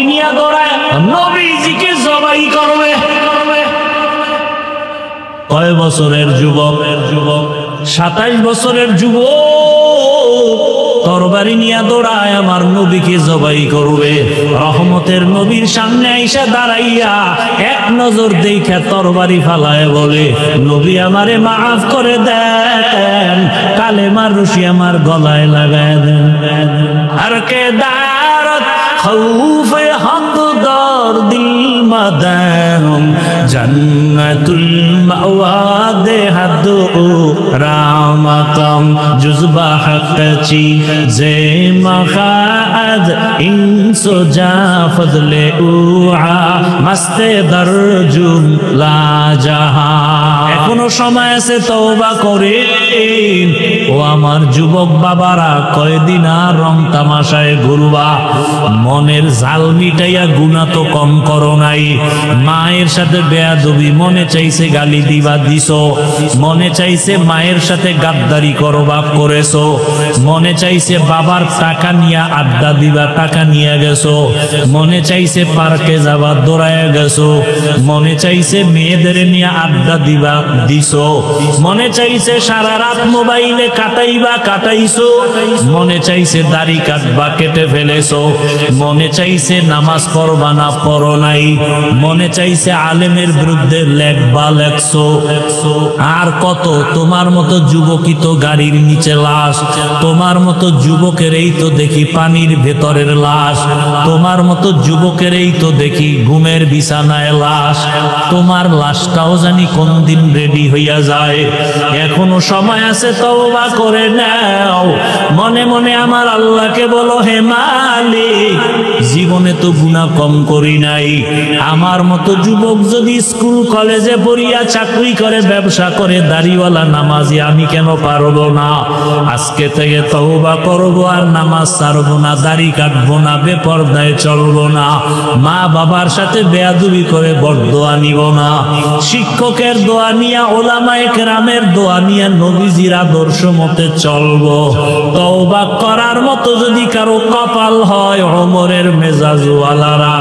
নিয়ে দৌড়ায় নবীজিকে জবাই করবে। কয় বছরের যুবক? 27 বছরের যুবক তরবারি নিয়ে দৌড়ায় আমার নবীকে জবাই করবে। রহমতের নবীর সামনে আইসা দাঁড়াইয়া এক নজর দেখে তরবারি ফালায় বলে, নবী আমারে মাফ করে দেন, কালেমার রশি আমার গলায় লাগায় দেন। আর কে দারত খৌফে হক দর দিল মাদাম জন্নতুল মাওয়া দে হাদু রামাকাম জুজবা হকচি জে মখাদ ইনসো জা ফজলে উআ মস্তে দরজুম লা জাহা। এখনো সময় আছে তওবা করেন ও আমার যুবক বাবারা। কয়দিন আর রং তামাশায় ঘুরবা? মনের জাল মিটাইয়া গুনাহ তো কম করো নাই। মায়ের সাথে বেয়াদবি, মনে চাইছে গালি দিবা দিছো, মনে চাইছে মায়ের সাথে গাদ্দারি করবা করেছো, মনে চাইছে বাবার টাকা নিয়ে আড্ডা দিবা, টাকা নিয়ে গেছো, মনে চাইছে পার্কে যাবা দৌড়ায় গেছো, মনে চাইছে মেয়েদের নিয়ে আড্ডা দিবা দিছো, মনে চাইছে সারা রাত মোবাইলে কাটাইবা কাটাইছো, মনে চাইছে দাড়ি কাটবা কেটে ফেলেছো, মনে চাইছে নামাজ পড়বা না পড়ো নাই, মনে চাইছে আলেমের বিরুদ্ধে লেখবা লেখছো। আর কত? তোমার মতো যুবকই তো গাড়ির নিচে লাশ, তোমার মতো যুবকের এই তো দেখি পানির ভেতরের লাশ, তোমার মতো যুবকের এই তো দেখি ঘুমের বিছানায় লাশ। তোমার লাশটাও জানি কোন দিন রেডি হইয়া যায়। এখনো সময় আছে, তওবা করে নাও। মনে মনে আমার আল্লাহকে বলো, হে মালিক, জীবনে তো গুনাহ কম করি নাই। আমার মতো যুবক যদি স্কুল কলেজে পড়িয়া চাকরি করে, ব্যবসা করে, দাড়িওয়ালা নামাজি আমি কেন পারবো না? আজকে থেকে তওবা করবো, আর নামাজ ছাড়বো না, দাড়ি কাটবো না, বেপরদায় চলবো না, মা বাবার সাথে বেয়াদবি করে বরদোয়া নিব না, শিক্ষকের দোয়া নিয়া, ওলামায়ে কেরামের দোয়া নিয়া নবীজির আদর্শ মতে চলবো। তওবা করার মতো যদি কারো কপাল হয়, ওমরের মেজাজওয়ালারা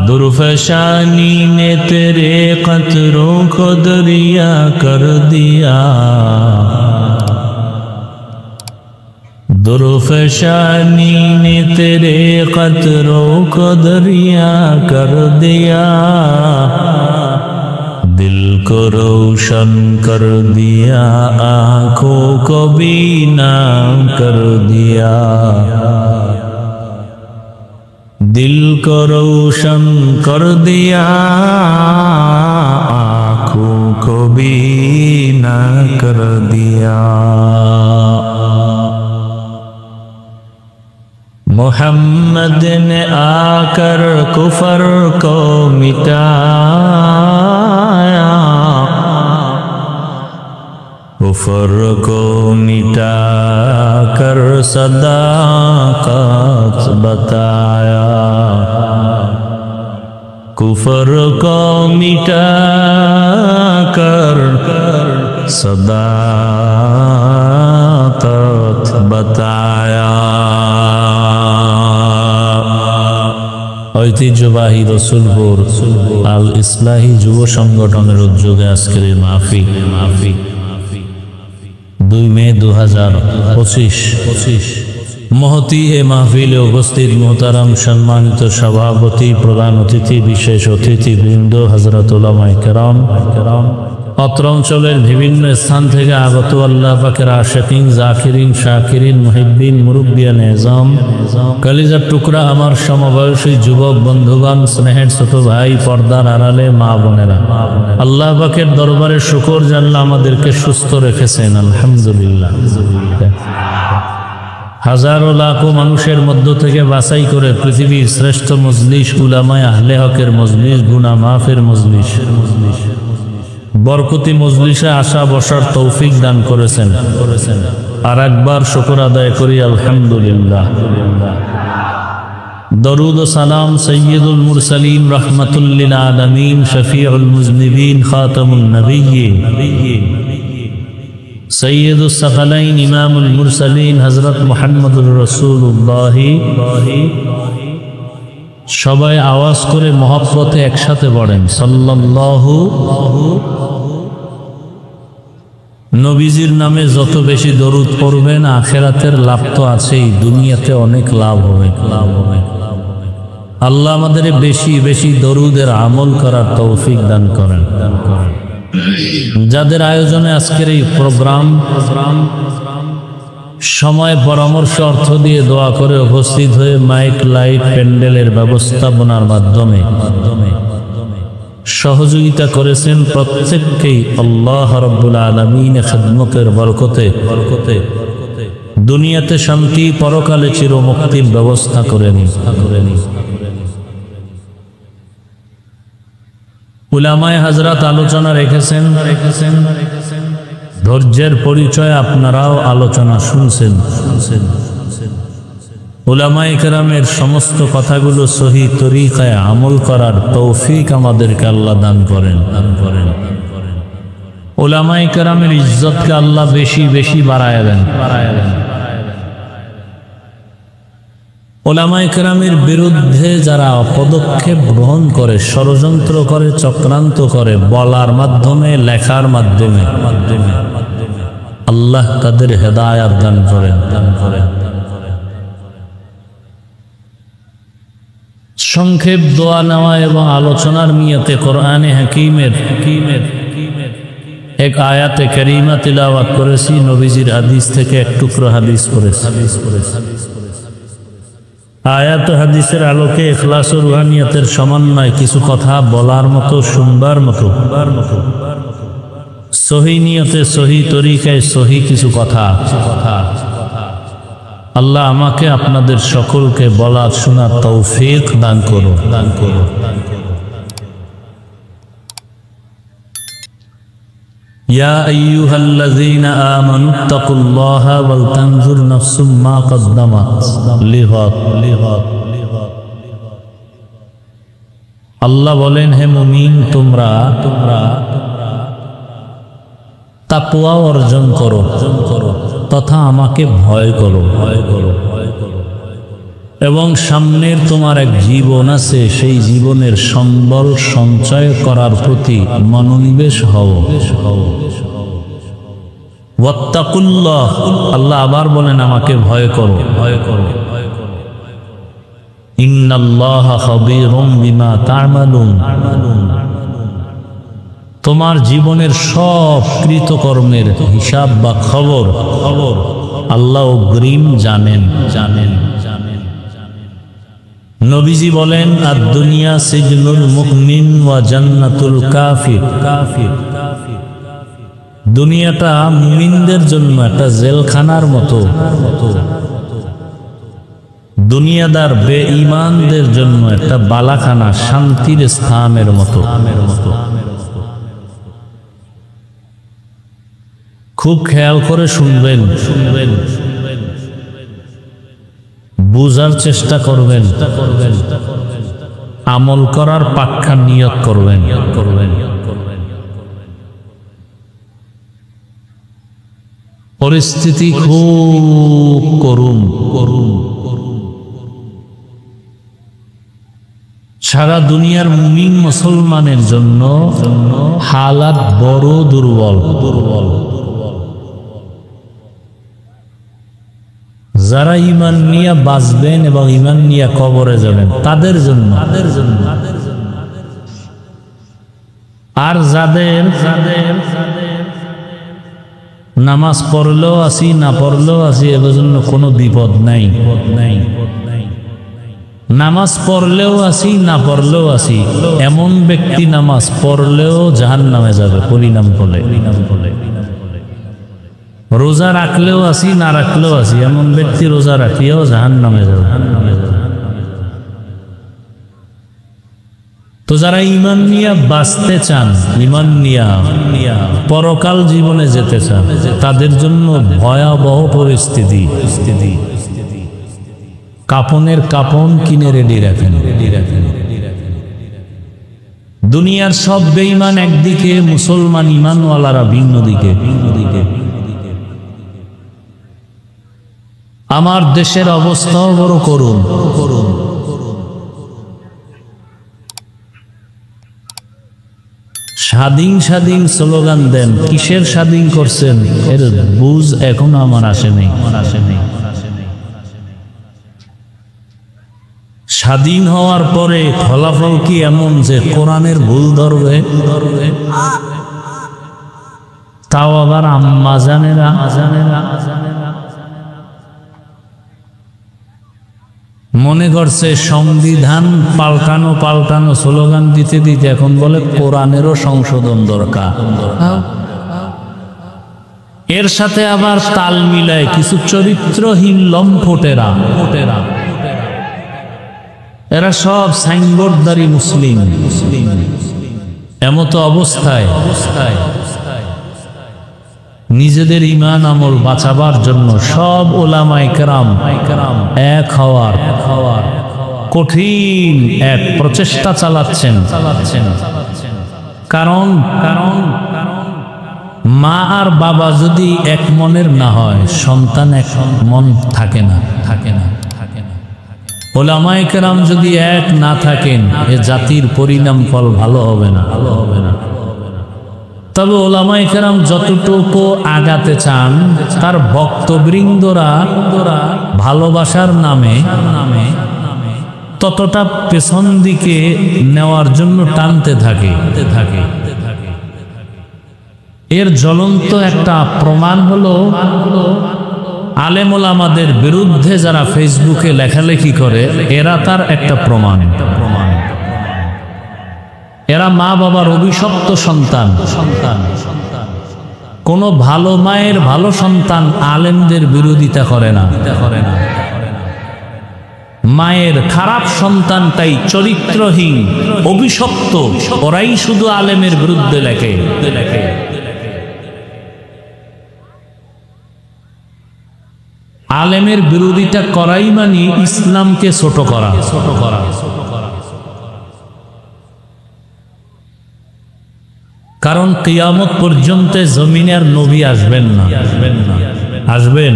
दुर्फशानी ने तेरे कतरों को दरिया कर दिया, दुर्फशानी ने तेरे कतरों को दरिया कर दिया, दिल को रोशन कर दिया, आँखों को बीना कर दिया, दिल को रोशन कर दिया, आँखों को बीना कर दिया। मोहम्मद ने आकर कुफर को मिटाया, कुफर को मिटा कर सदाकत बताया, कुफर को मिटा कर सदाकत बताया। ঐতিহ্যবাহী রসুলপুর আল ইসলাহি যুব সংগঠনের উদ্যোগে আজকের এই মাহফিল 2 মে 2025 মহতি এ মাহফিলে উপস্থিত মোহতারাম সম্মানিত সভাপতি, প্রধান অতিথি, বিশেষ অতিথিবৃন্দ, হযরত উলামায়ে কেরাম, অত্র অঞ্চলের বিভিন্ন স্থান থেকে আগত আল্লাহ পাকের আশিকিন, জাকিরিন, শাকিরিন, মুহিব্বিন, মুরব্বিয়ান এজাম, কলিজার টুকরা আমার সমবয়সী যুবক বন্ধুগণ, স্নেহের ছোট ভাই, পর্দার আড়ালে মা বোনেরা, আল্লাহ পাকের দরবারে শুকর জানলা আমাদেরকে সুস্থ রেখেছেন, আলহামদুলিল্লাহ। হাজারো লাখো মানুষের মধ্য থেকে বাছাই করে পৃথিবীর শ্রেষ্ঠ মজলিস, উলামায়ে আহলে হকের মজলিস, গুনাহ মাফের মজলিস, বরকতি মজলিসে আসা বসার তৌফিক দান করেছেন। আর একবার শুকর আদায় করি, আলহামদুলিল্লাহ। দরুদ ও সালাম সৈয়দুল মুরসালিন, রহমাতুল লিল আলামিন, শফিউল মুজনিবিন, খাতামুন নবিয়্যিন, সৈয়দুস সাকালাইন, ইমামুল মুরসালিন, হযরত মুহাম্মদুর রাসূলুল্লাহ সবাই আওয়াজ করে মহব্বতে একসাথে পড়েন সাল্লাল্লাহু। নবীজির নামে যত বেশি দরুদ পড়বেন আখিরাতের লাভ তো আছেই, দুনিয়াতে অনেক লাভ হবে। আল্লাহ আমাদের বেশি বেশি দরুদের আমল করার তৌফিক দান করেন। যাদের আয়োজনে আজকের এই প্রোগ্রাম সময় পরামর্শ অর্থ দিয়ে দোয়া করে উপস্থিত হয়ে মাইক লাইট প্যান্ডেলের ব্যবস্থাপনার মাধ্যমে সহযোগিতা করেছেন, প্রত্যেককেই আল্লাহ রাব্বুল আলামিন খিদমতের বরকতে দুনিয়াতে শান্তি, পরকালে চিরমুক্তির ব্যবস্থা করে নিন। উলামায়ে হযরত আলোচনা রেখেছেন, ধৈর্যের পরিচয় আপনারাও আলোচনা শুনছেন। উলামায়ে কেরামের সমস্ত কথাগুলো সহি তরিকায় আমল করার তৌফিক আমাদেরকে আল্লাহ দান করেন। উলামায়ে কেরামের ইজ্জতকে আল্লাহ বেশি বেশি বাড়ায় দেন। উলামায়ে কেরামের বিরুদ্ধে যারা পদক্ষেপ গ্রহণ করে, ষড়যন্ত্র করে, চক্রান্ত করে, বলার মাধ্যমে, লেখার মাধ্যমে, আল্লাহ তাদের হেদায়েত দান করেন। সংক্ষেপ দোয়া নেওয়া এবং আলোচনার নিয়তে কোরআনে হাকিমের এক আয়াতে কারিমা তিলাওয়াত করেছি, নবীজির হাদিস থেকে এক টুকরো হাদিস করেছি। আয়াত হাদিসের আলোকে ইখলাস ও রুহানিয়তের সমন্বয় কিছু কথা বলার মতো, শুনবার মতো, সহি নিয়তে, সহি তরিকায়, সহি কিছু কথা আল্লাহ আমাকে আপনাদের সকলকে বলার শোনার তৌফিক দান করো। ইয়া আইয়ুহাল্লাযীনা আমানুত্তাকুল্লাহা ওয়াল তানজুর নাফসুম মা কদ্দামাত লিগাদ। আল্লাহ বলেন, হে মুমিন, তোমরা তাকওয়া অর্জন করো তথা আমাকে ভয় করো, এবং সামনের তোমার এক জীবন আছে, সেই জীবনের সম্বল সঞ্চয় করার প্রতি মনোনিবেশ হও। ওয়াত্তাকুল্লাহ, আল্লাহ আবার বলেন আমাকে ভয় করো। ইন্নাল্লাহা খাবীরুম বিমা তা'মালুন, তোমার জীবনের সব কৃতকর্মের হিসাব বা খবর আল্লাহ অগ্রিম জানেন। নবীজি বলেন, আদ-দুনিয়া সিজনুল মুমিন ওয়া জান্নাতুল কাফির। দুনিয়াটা মুমিনদের জন্য একটা জেলখানার মতো, দুনিয়াদার বেঈমানদের জন্য একটা বালাখানা, শান্তির স্থানের মতো। খুব খেয়াল করে শুনবেন, বুঝার চেষ্টা করবেন, আমল করার পাক্কা নিয়ত করবেন। পরিস্থিতি খুব করুণ। সারা দুনিয়ার মুমিন মুসলমানের জন্য হালাত বড় দুর্বল। যারা ঈমান নিয়ে বাঁচবেন এবং ঈমান নিয়ে কবরে যাবেন তাদের জন্য, আর যাদের নামাজ পড়লেও আসি, না পড়লেও আসি, এর জন্য কোনো বিপদ নাই। নামাজ পড়লেও আসি, না পড়লেও আসি, এমন ব্যক্তি নামাজ পড়লেও জাহান্নামে যাবে পরিণাম বলে। রোজা রাখলেও আসি, না রাখলেও আসি, এমন ব্যক্তি রোজা রাখিয়াও জাহান্নামে যাবে। তো যারা ঈমান নিয়ে বাঁচতে চান, ঈমান নিয়ে পরকাল জীবনে যেতে চান, তাদের জন্য ভয়াবহ পরিস্থিতি। কাপনের কাপন কিনে রেডি রাখেন। দুনিয়ার সব বেঈমান একদিকে, মুসলমান ঈমানওয়ালারা ভিন্ন দিকে। আমার দেশের অবস্থাও বড় করুণ। স্বাধীন স্বাধীন স্লোগান দেন, কিসের স্বাধীন করছেন এর বুঝ এখনো আমার আসেনি। স্বাধীন হওয়ার পরে ফলাফল কি এমন যে কোরআনের ভুল ধরবে? তাও আবার আম্মা জানেরা। মনে করছে সংবিধান পাল্টানো স্লোগান দিতে দিতে এখন বলে কোরআনেরও সংশোধন দরকার। এর সাথে আবার তাল মিলায় কিছু চরিত্রহীন লম্পটেরা, এরা সব সাইনবোর্ডধারী মুসলিম। এমত অবস্থায় নিজেদের ঈমান আমল বাঁচাবার জন্য সব উলামায়ে কেরাম এক হওয়ার কঠিন এক প্রচেষ্টা চালাচ্ছেন। কারণ মা আর বাবা যদি এক মনের না হয়, সন্তান এক মন থাকে না। উলামায়ে কেরাম যদি এক না থাকেন, এ জাতির পরিণাম ফল ভালো হবে না। তবে উলামায়ে কেরাম যতটুকু আগাতে চান, তার ভক্তবৃন্দরা ভালোবাসার নামে ততটা পেছন দিকে নেওয়ার জন্য টানতে থাকে। এর জ্বলন্ত একটা প্রমাণ হলো আলেম ওলামাদের বিরুদ্ধে যারা ফেসবুকে লেখালেখি করে, এরা তার একটা প্রমাণ। এরা মা বাবার অভিশপ্ত সন্তান। কোন ভালো মায়ের ভালো সন্তান আলেমদের বিরোধিতা করে না। মায়ের খারাপ সন্তানটাই চরিত্রহীন, অভিশপ্ত, ওরাই শুধু আলেমের বিরুদ্ধে লেখে। আলেমের বিরোধিতা করাই মানে ইসলামকে ছোট করা। কারণ কিয়ামত পর্যন্ত জমিনে আর নবী আসবেন না। আসবেন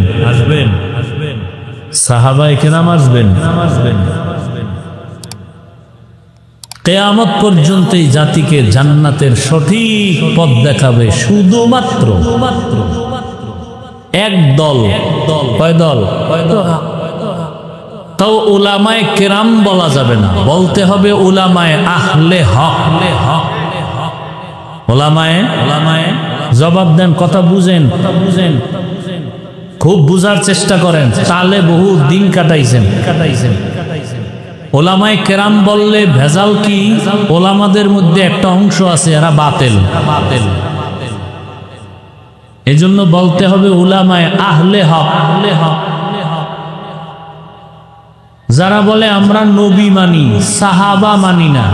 সাহাবায়ে কেরাম আসবেন। কিয়ামত পর্যন্ত এই জাতিকে জান্নাতের সঠিক পথ দেখাবে শুধুমাত্র এক দল। কয় দল? তাও উলামায়ে কেরাম বলা যাবে না, বলতে হবে উলামায়ে আহলে হক। ওলামায়ে জবাব দেন, কথা বুঝেন, খুব বুঝার চেষ্টা করেন। তালে বহু দিন কাটাইছেন। ওলামায়ে কেরাম বললে ভেজাল কি? ওলামাদের মধ্যে একটা অংশ আছে এরা বাতিল। এজন্য বলতে হবে উলামায়ে আহলে হক। যারা বলে আমরা নবী মানি, সাহাবা মানি না,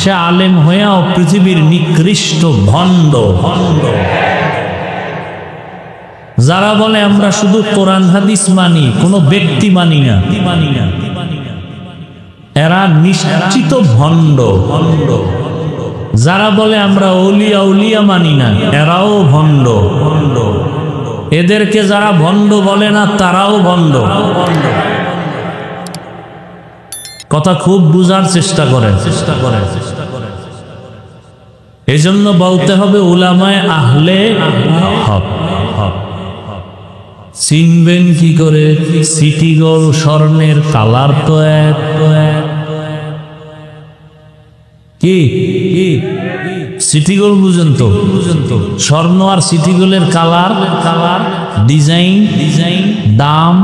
সে আলেম হয়েও পৃথিবীর নিকৃষ্ট ভণ্ড। যারা বলে আমরা শুধু কোরআন হাদিস মানি, কোনো ব্যক্তি মানি না, এরা নিশ্চিত ভণ্ড। যারা বলে আমরা উলিয়া মানি না, এরাও ভণ্ড। এদেরকে যারা ভণ্ড বলে না, তারাও ভণ্ড। কথা খুব বুঝার চেষ্টা করেন। এজন্য বলতে হবে উলামায়ে আহলে হক। চিনবেন কি করে? সিটি গোল স্বর্ণের কালার তো এক। কি সিটি গোল বুঝেন তো? স্বর্ণ আর সিটি গোলের কালার, ডিজাইন, দাম,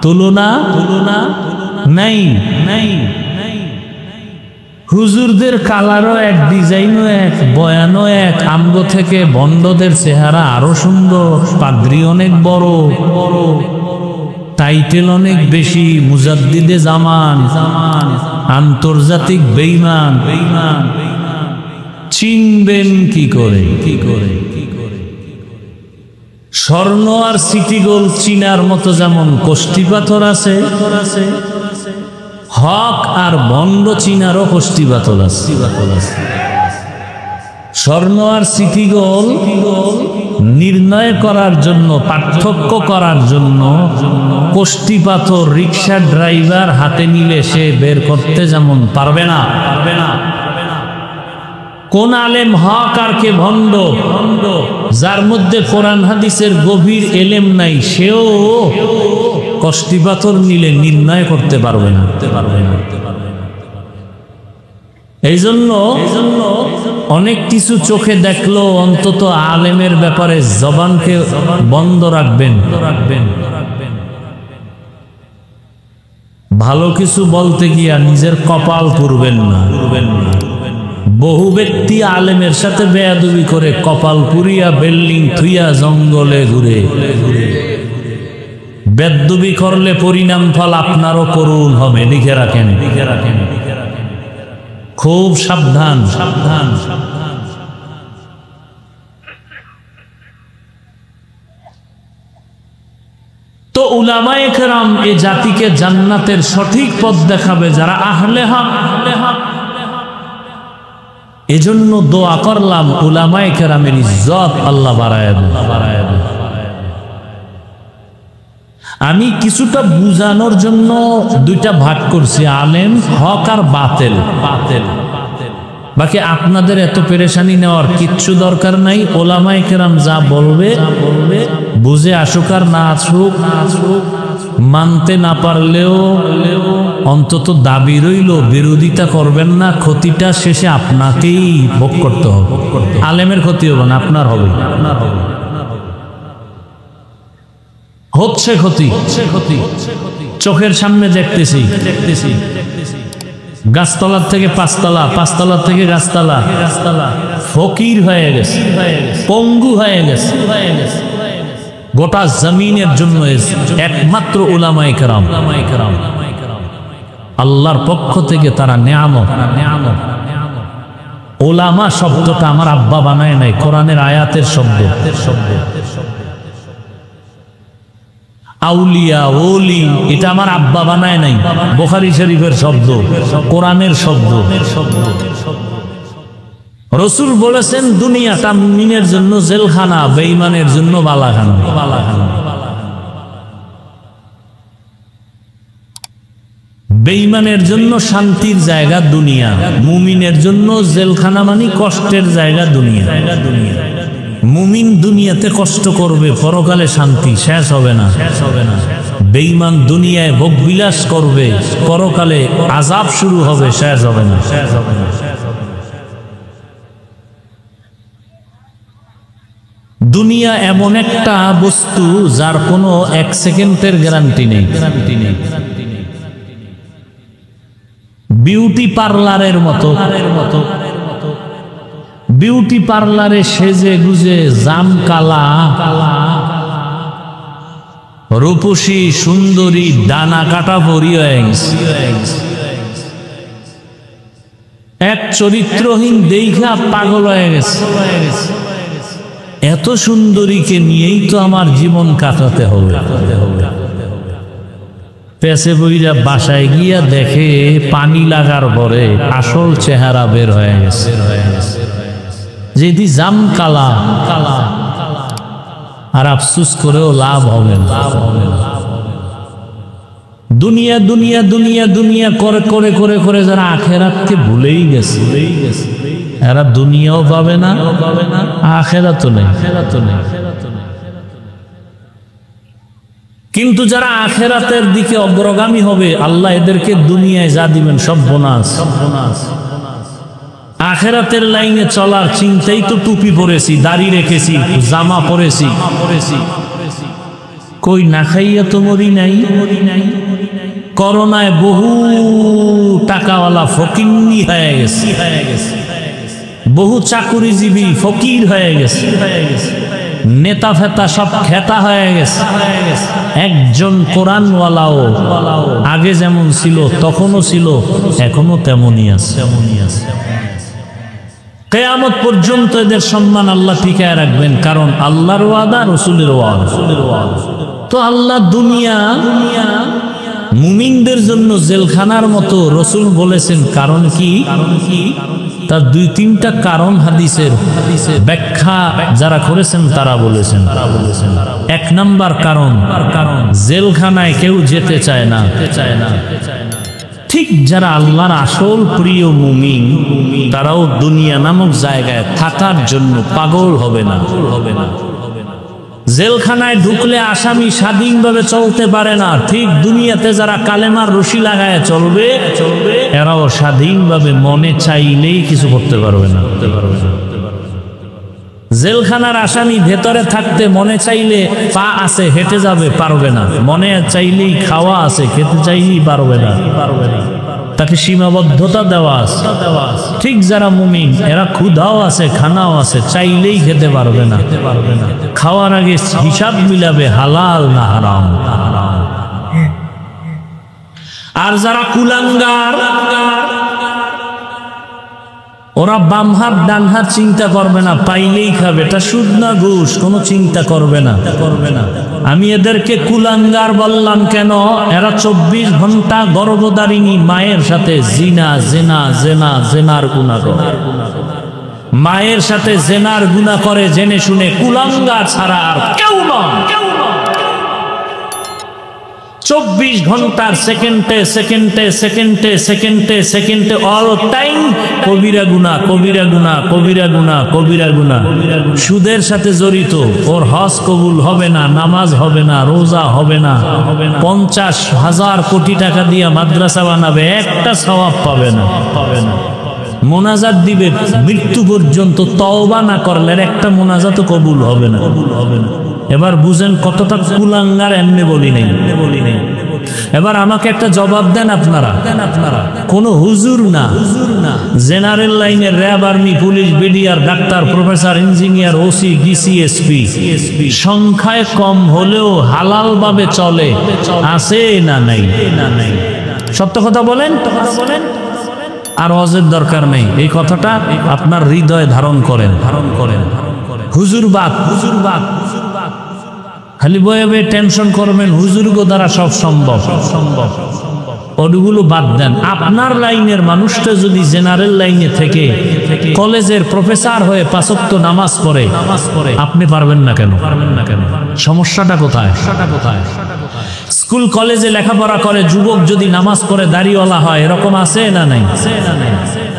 তুলনা নাই। হুজুরদের কালারও এক, ডিজাইনও এক, বয়ানও এক। আমগো থেকে বন্ডদের চেহারা আরো সুন্দর, পাদ্রী অনেক বড়, টাইটেল অনেক বেশি, মুজাদ্দিদে জামান, আন্তর্জাতিক বেঈমান। চিনবেন কি করে? স্বর্ণ আর সিটি গোল্ড চিনার মতো যেমন কষ্টি পাথর আছে, হক আর বন্ড চিনারও কষ্টি পাথর আছে। স্বর্ণ আর সিটি গোল্ড নির্ণয় করার জন্য, পার্থক্য করার জন্য কষ্টি পাথর রিক্সা ড্রাইভার হাতে নিলে সে বের করতে যেমন পারবে না, কোন আলেম হক আর কে ভণ্ড, যার মধ্যে কোরআন হাদিসের গভীর এলেম নাই, সেও কষ্টি পাথর নিলে নির্ণয় করতে পারবে না। এই জন্য অনেক কিছু চোখে দেখলো, অন্তত আলেমের ব্যাপারে জবানকে বন্ধ রাখবেন। ভালো কিছু বলতে গিয়া নিজের কপাল পুড়বেন না। বহু ব্যক্তি আলেমের সাথে বেয়াদবি করে কপাল পুড়িয়া বিল্ডিং থুইয়া জঙ্গলে ঘুরে। বেয়াদবি করলে পরিণাম ফল আপনারও করুণ হবে, লিখে রাখেন। খুব সাবধান। তো উলামায়ে কেরাম এই জাতিকে জান্নাতের সঠিক পথ দেখাবে, যারা আহলে হক। এজন্য দোয়া করলাম উলামায়ে কেরামের ইজ্জত আল্লাহ বাড়ায় দেন। আমি কিছুটা বুঝানোর জন্য দুইটা ভাগ করছি, আলেম হক আর বাতেল। বাকি আপনাদের এত পেরেশানি নেওয়ার কিচ্ছু দরকার নাই। উলামায়ে কেরাম যা বলবে বুঝে আসুক আর না আসুক, মানতে না পারলেও অন্তত দাবি রইল, বিরোধিতা করবেন না। ক্ষতিটা শেষে আপনাকেই ভোগ করতে হবে। আলেমের ক্ষতি হবে না, আপনার হবে। হচ্ছে ক্ষতি, চোখের সামনে দেখতেছি। গাছতলার থেকে পাঁচতলা, পাঁচতলার থেকে গাছতলা, ফকির হয়ে গেছে, পঙ্গু হয়ে গেছে। গোটা জমিনের জন্য একমাত্র উলামায়ে কেরাম, আল্লাহর পক্ষ থেকে তারা নেয়ামত। উলামা শব্দটা আমার আব্বা বানায় নাই, কোরআনের আয়াতের শব্দ। আউলিয়া ওলি এটা আমার আব্বা বানায় নাই, বুখারী শরীফের শব্দ, কোরআনের শব্দ। রাসূল বলেছেন দুনিয়াটা মুমিনের জন্য জেলখানা, বেঈমানের জন্য বালাখানা। বেঈমানের জন্য শান্তির জায়গা দুনিয়া, মুমিনের জন্য জেলখানা মানে কষ্টের জায়গা দুনিয়া। মুমিন দুনিয়াতে কষ্ট করবে, পরকালে শান্তি শেষ হবে না। বেঈমান দুনিয়ায় ভোগ বিলাস করবে, পরকালে আযাব শুরু হবে, শেষ হবে না। দুনিয়া এমন একটা বস্তু যার কোনো এক সেকেন্ডের গ্যারান্টি নেই। বিউটি পার্লারের মতো, বিউটি পার্লারে সেজে গুজে জাম কালা রূপসী সুন্দরী ডানা কাটা ভরি হয়ে গেছে। এক চরিত্রহীন দেখা পাগল হয়ে গেছে। এত সুন্দরীকে নিয়েই তো আমার জীবন কাটাতে হবে। পেছে বইরা বাসায় গিয়া দেখে পানি লাগার পরে আসল চেহারা বের হয়ে গেছে। যেদি জাম কালা আর আফসুস করেও লাভ হবে না। দুনিয়া দুনিয়া দুনিয়া দুনিয়া করে করে করে করে যারা আখেরাতকে ভুলেই গেছে, এরা দুনিয়াও পাবে না, আখেরাতও নেই। কিন্তু যারা আখেরাতের দিকে অগ্রগামী হবে, আল্লাহ এদেরকে দুনিয়ায় যা দিবেন সব বোনাস। আখেরাতের লাইনে চলার চিন্তাই তো টুপি পরেছি, দাড়ি রেখেছি, জামা পরেছি, কই না খাইয়া তো মরি নাই। করোনায় বহু টাকাওয়ালা ফকিন্নি হয়ে গেছে, বহু চাকুরিজীবী ফকির হয়ে গেছে, নেতা ফেতা সব খেতা হয়ে গেছে। একজন কোরআনওয়ালাও আগে যেমন ছিল তখনও ছিল, এখনো তেমনই আছে। কিয়ামত পর্যন্ত এদের সম্মান আল্লাহ টিকায় রাখবেন, কারণ আল্লাহর ওয়াদা, রাসূলের ওয়াদা। তো আল্লাহ দুনিয়া মুমিনদের জন্য জেলখানার মতো রাসূল বলেছেন। কারণ কি? তার দুই তিনটা কারণ হাদিসের ব্যাখ্যা যারা করেছেন তারা বলেছেন। এক নাম্বার কারণ, জেলখানায় কেউ যেতে চায় না। ঠিক যারা আল্লাহর আসল প্রিয় মুমিন, তারাও দুনিয়া নামক জায়গায় থাকার জন্য পাগল হবে না। জেলখানায় ঢুকলে আসামি স্বাধীনভাবে চলতে পারে না। ঠিক দুনিয়াতে যারা কালেমার রশি লাগায় চলবে, এরাও স্বাধীনভাবে মনে চাইলেই কিছু করতে পারবে না। জেলখানার আসামি ভেতরে থাকতে মনে চাইলে পা আছে হেঁটে যাবে, পারবে না। মনে চাইলেই খাওয়া আছে, খেতে চাইলেই পারবে না। তাকে সীমাবদ্ধতা দেওয়া আছে। ঠিক যারা মুমিন, এরা ক্ষুধাও আছে, খানাও আছে, চাইলেই খেতে পারবে না। খাওয়ার আগে হিসাব মিলাবে হালাল না হারাম। আর যারা কুলাঙ্গার, ওরা বাম হাত ডান হাত চিন্তা করবে না, পাইলেই খাবে। এটা সুদ না ঘুষ, কোনো চিন্তা করবে না। আমি এদেরকে কুলাঙ্গার বললাম কেন? এরা 24 ঘন্টা গর্ভধারিণী মায়ের সাথে জেনার গুনাহ করে। মায়ের সাথে জেনার গুনাহ করে জেনে শুনে, কুলাঙ্গার ছাড়া আর কেউ নয়। 24 ঘন্টার সেকেন্ডে অল টাইম কবিরা গুনাহ। সুদের সাথে জড়িত, ওর হজ কবুল হবে না, নামাজ হবে না, রোজা হবে না। 50,000 কোটি টাকা দিয়ে মাদ্রাসা বানাবে, একটা সওয়াব পাবে না। মোনাজাত দিবে মৃত্যু পর্যন্ত, তওবা না করলে একটা মোনাজাতও কবুল হবে না। এবার বুঝেন কতটা কুলাঙ্গার। এমনি বলি নাই। এবার আমাকে একটা জবাব দেন আপনারা। কোন হুজুর না, জেনারেল লাইনের RAB, army, police, BDR, doctor, professor, engineer, OC, DC, SP সংখ্যায় কম হলেও হালাল ভাবে চলে আছে না নাই? সত্য কথা বলেন। আর ওয়াজের দরকার নেই, এই কথাটা আপনার হৃদয়ে ধারণ করেন। হুজুরবাদ খালি বয়ে বয়ে টেনশন করবেন, হুজুরগো দ্বারা সব সম্ভব। ওগুলো বাদ দেন। আপনার লাইনের মানুষটা যদি জেনারেল লাইনে থেকে কলেজের প্রফেসর হয়ে 5 ওয়াক্ত নামাজ পড়ে, আপনি পারবেন না কেন? সমস্যাটা কোথায়? স্কুল কলেজে লেখাপড়া করে যুবক যদি নামাজ পড়ে দাড়িওয়ালা হয়, এরকম আছে না নাই?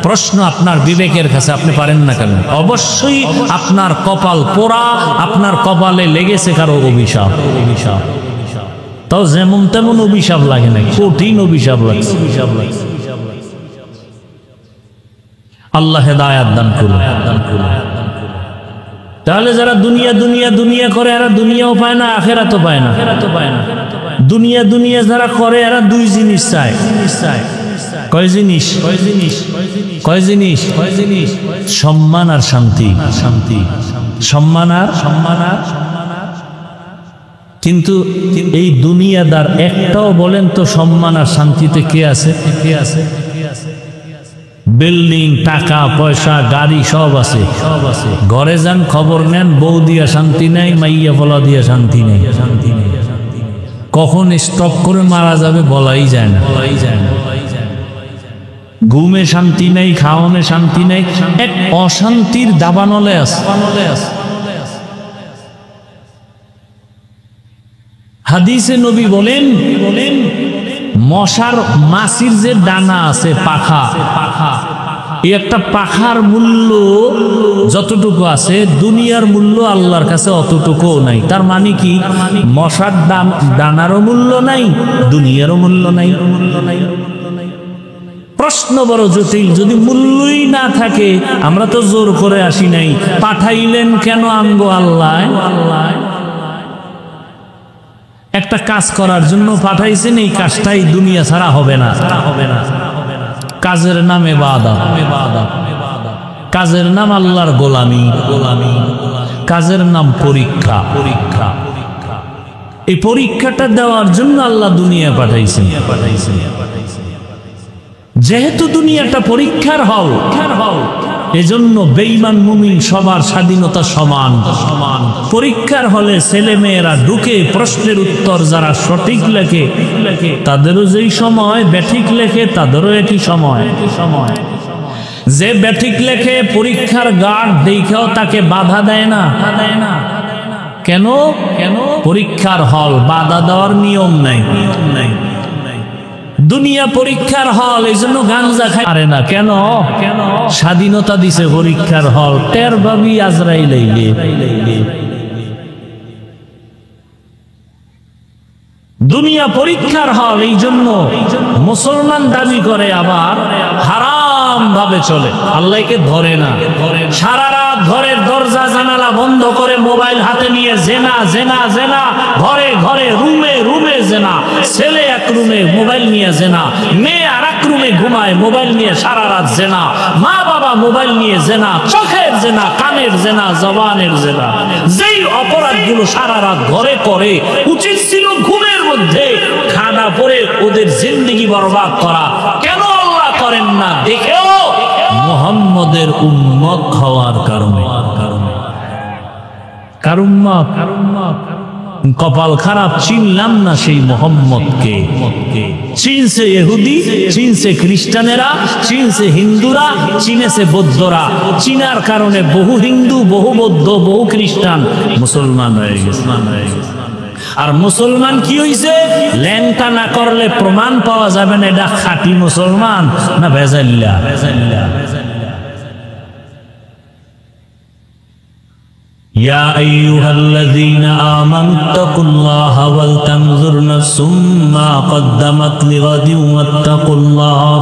প্রশ্ন আপনার বিবেকের কাছে, আপনি পারেন না কেন? অবশ্যই আপনার কপাল পোড়া, আপনার কপালে লেগেছে কারো অভিশাপ। তাও যেমন তেমন অভিশাপ লাগে না, কঠিন অভিশাপ লাগে। আল্লাহ হেদায়েত দান করুন। তাহলে যারা দুনিয়া করে, এরা দুনিয়াও পায় না, আখিরাতও পায় না। দুনিয়া যারা করে, এরা দুই জিনিস চায়। কয় জিনিস? সম্মান আর শান্তি। কিন্তু এই দুনিয়াদার একটাও বলেন তো সম্মান আর শান্তিতে কে আছে? বিল্ডিং, টাকা পয়সা, গাড়ি সব আছে। ঘরে যান, খবর নেন, বউ দিয়া শান্তি নাই, মাইয়া ফলা দিয়া শান্তি নেই। কখন স্টপ করে মারা যাবে বলাই যায় না। ঘুমে শান্তি নেই, খাওয়ানে শান্তি নেই, এক অশান্তির দাবানলে আছে। হাদিসে নবী বলেন, মশার মাছির যে ডানা আছে, পাখা, এই একটা পাখার মূল্য যতটুকু আছে, দুনিয়ার মূল্য আল্লাহর কাছে অতটুকু নাই। তার মানে কি? মশার ডানারও মূল্য নাই, দুনিয়ারও মূল্য নাই। প্রশ্ন বড় জটিল। যদি মূল্যই না থাকে, আমরা তো জোর করে আসি নাই, পাঠাইলেন কেন আমগো আল্লাহ? একটা কাজ করার জন্য পাঠাইছেন, এই কাজটাই দুনিয়া ছাড়া হবে না। কাজের নাম ইবাদত, কাজের নাম আল্লাহর গোলামি, কাজের নাম পরীক্ষা। এই পরীক্ষাটা দেওয়ার জন্য আল্লাহ দুনিয়া পাঠাইছেন। যেহেতু দুনিয়াটা পরীক্ষার হল, এজন্য বেঈমান মুমিন সবার স্বাধীনতা সমান। পরীক্ষার হলে ছেলে মেয়েরা ঢুকে প্রশ্নের উত্তর যারা সঠিক লেখে তাদেরও যেই সময়, ব্যাঠিক লেখে তাদেরও একই সময়। যে ব্যাঠিক লেখে পরীক্ষার গার্ড দেখেও তাকে বাধা দেয় না। কেন? পরীক্ষার হল, বাধা দেওয়ার নিয়ম নাই। দুনিয়া পরীক্ষার হল, এই জন্য গাঞ্জা খায় পারে না। কেন? স্বাধীনতা দিছে পরীক্ষার হল, টের ভাবি আজরাইল আইলে। দুনিয়া পরীক্ষার হল, এই জন্য মুসলমান দাবি করে আবার হারাম ভাবে চলে, আল্লাহকে ধরে না। সারা রাত ঘরের দরজা জানালা বন্ধ করে মোবাইল হাতে নিয়ে জেনা জেনা জেনা, ঘরে ঘরে রুমে রুমে জেনা, ছেলে এক রুমে মোবাইল নিয়ে জেনা, মেয়ে আর এক রুমে ঘুমায় মোবাইল নিয়ে সারা রাত জেনা, মা বাবা মোবাইল নিয়ে জেনা, চোখের জেনা, কানের জেনা, জবানের জেনা। যেই অপরাধগুলো সারা রাত ঘরে করে, উচিত ছিল ঘুমের মধ্যে খানা পরে ওদের জিন্দেগি বরবাদ করা। কেন আল্লাহ করেন না? দেখেও মুহাম্মদের উম্মত হওয়ার কারণে। কপাল খারাপ, চিনলাম না সেই মুহাম্মদকে। চিনছে ইহুদি, চিনছে খ্রিস্টানেরা, চিনছে হিন্দুরা, চিনেছে বৌদ্ধরা। চিনার কারণে বহু হিন্দু, বহু বৌদ্ধ, বহু খ্রিস্টান মুসলমান হয়ে গেছে। আর মুসলমান কি হইছে? ল্যাংটা না করলে প্রমাণ পাওয়া যাবে না এটা খাঁটি মুসলমান না ভেজাল্লা। ইয়া আইয়ুহাল্লাযীনা আমানুত্তাকুল্লাহা ওয়াল তানজুর নাফসুম মা কদ্দামাত লিগাদিন ওয়াত্তাকুল্লাহ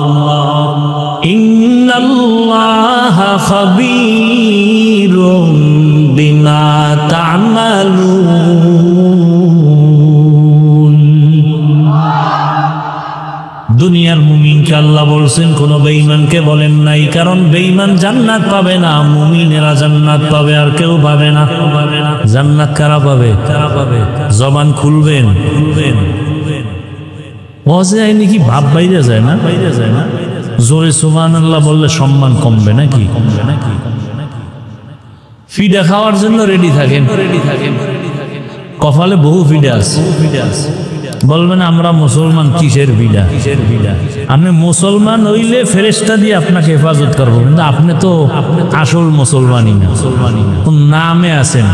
ইন্নাল্লাহা খাবীরুম বিমা তা'মালুন। দুনিয়ার মুমিনকে আল্লাহ বলছেন, কোন বেঈমানকে বলেন নাই, কারণ বেঈমান জান্নাত পাবে না, মুমিনেরা জান্নাত পাবে, আর কেউ পাবে না। জান্নাত কারা পাবে? জবান খুলবেন। ওয়াজে আইনি কি ভাব বাইরে যায় না? জোরে সুবহানাল্লাহ বললে সম্মান কমবে নাকি? ফিডা খাওয়ার জন্য রেডি থাকেন। কপালে বহু ফিডা আছে। বলবেন আমরা মুসলমান, কিসের ফিডা? আপনি মুসলমান হইলে ফেরেশতা দিয়ে আপনাকে হেফাজত করবো, কিন্তু আপনি তো আসল মুসলমানই না, নামে আছেন।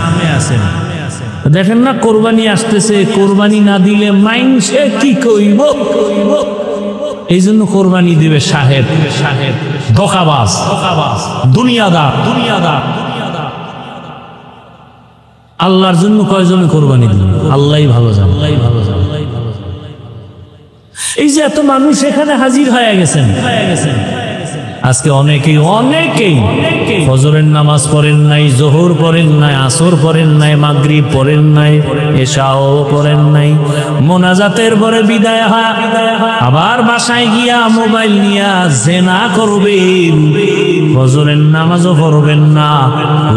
দেখেন না কোরবানি আসতেছে, কোরবানি না দিলে মাইনসে কি কইব? এই জন্য কোরবানি দিবে সাহেব, ধোঁকাবাজ, দুনিয়াদার। আল্লাহর জন্য কয়জনে কোরবানি দিবে? আল্লাহই ভালো জানে। এই যে এত মানুষ এখানে হাজির হয়ে গেছেন, আজকে অনেকেই ফজরের নামাজ পড়েন নাই, জোহর পড়েন নাই, আসর পড়েন নাই, মাগরিব পড়েন নাই, এশাও পড়েন নাই। মোনাজাতের পরে বিদায় হয়, আবার বাসায় গিয়া মোবাইল নিয়া জেনা করবেন, ফজরের নামাজও পড়বেন না।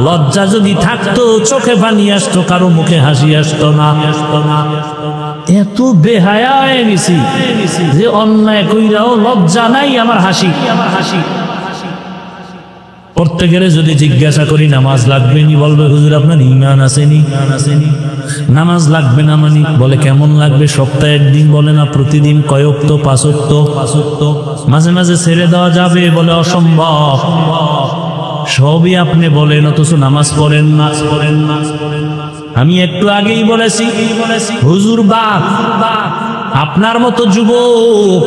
লজ্জা যদি থাকতো চোখে পানি আসতো, কারো মুখে হাসি আসতো না। এত বেহায়া হয়ে গেছি যে অন্যায় কইরাও লজ্জা নাই, আমার হাসি। প্রত্যেকের যদি জিজ্ঞাসা করি নামাজ লাগবে নি, বলবে হুজুর আপনার ঈমান আসেনি। নামাজ লাগবে না মানি? বলে কেমন লাগবে? সপ্তাহে একদিন, বলে না প্রতিদিন, কয়েক তো 5 ওয়াক্ত, মাঝে মাঝে ছেড়ে দেওয়া যাবে, বলে অসম্ভব। সবই আপনি বলেন, অথচ নামাজ পড়েন না। আমি একটু আগেই বলেছি, হুজুর বাপ আপনার মতো যুবক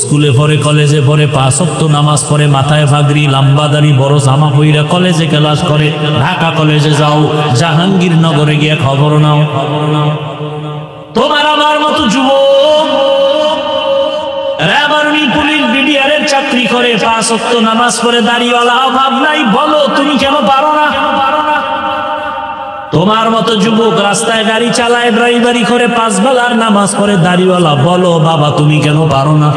স্কুলে পড়ে, কলেজে পড়ে, 5 ওয়াক্ত নামাজ পড়ে, মাথায় পাগড়ি, লম্বা দাড়ি, বড় জামা পইরা কলেজে ক্লাস করে, ঢাকা কলেজে যাও, জাহাঙ্গীরনগরে গিয়ে খবর নাও। তোমার আমার মতো যুবক রেবারনি পুলিশ বিডিআরের চাকরি করে, 5 ওয়াক্ত নামাজ পড়ে, দাড়িওয়ালা, অভাব নাই, বলো তুমি কেন পারো না? তোমার মতো যুবক রাস্তায় গাড়ি চালায়, ড্রাইভারি করে, 5 বেলার নামাজ পড়ে, দাড়িওয়ালা, বলো বাবা তুমি কেন পারো না?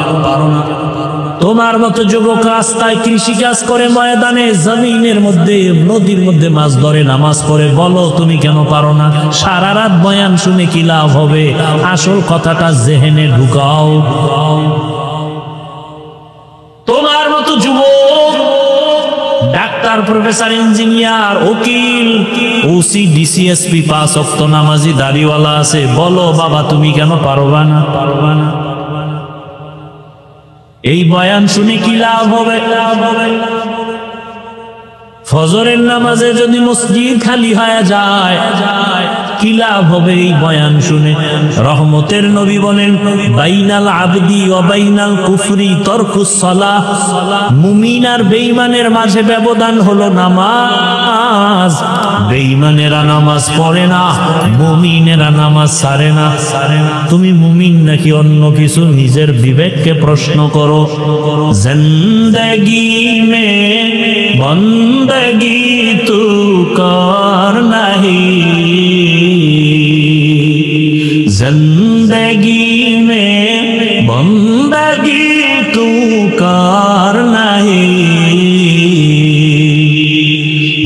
তোমার মতো যুবক রাস্তায় কৃষিকাজ করে, ময়দানে, জমিনের মধ্যে, নদীর মধ্যে মাছ ধরে, নামাজ পড়ে, বলো তুমি কেন পারো না? সারা রাত বয়ান শুনে কি লাভ হবে? আসল কথাটা জেহেনে ঢুকাও। তোমার মতো যুবক ডাক্তার প্রফেসর, ইঞ্জিনিয়ার, উকিল, ওসি, ডিসিএসপি, 5 ওয়াক্ত নামাজি, দাড়িওয়ালা আছে। বলো বাবা তুমি কেন পারবা না? এই বয়ান শুনে কি লাভ হবে? ফজরের নামাজে যদি মসজিদ খালি হয়ে যায় কি লাভ হবে এই বয়ান শুনে? রহমতের নবী বলেন, বাইনাল আবদি ওয়া বাইনাল কুফরি তারকুস সালাহ। মুমিন আর বেঈমানের মাঝে ব্যবধান হলো নামাজ। বেঈমানেরা নামাজ পড়ে না, মুমিনেরা নামাজ ছাড়ে না। তুমি মুমিন নাকি অন্য কিছু? নিজের বিবেককে প্রশ্ন করো। জিন্দেগি মে বন্দগি তু কর নাহি, जिंदगी में बंदगी तू कर नहीं,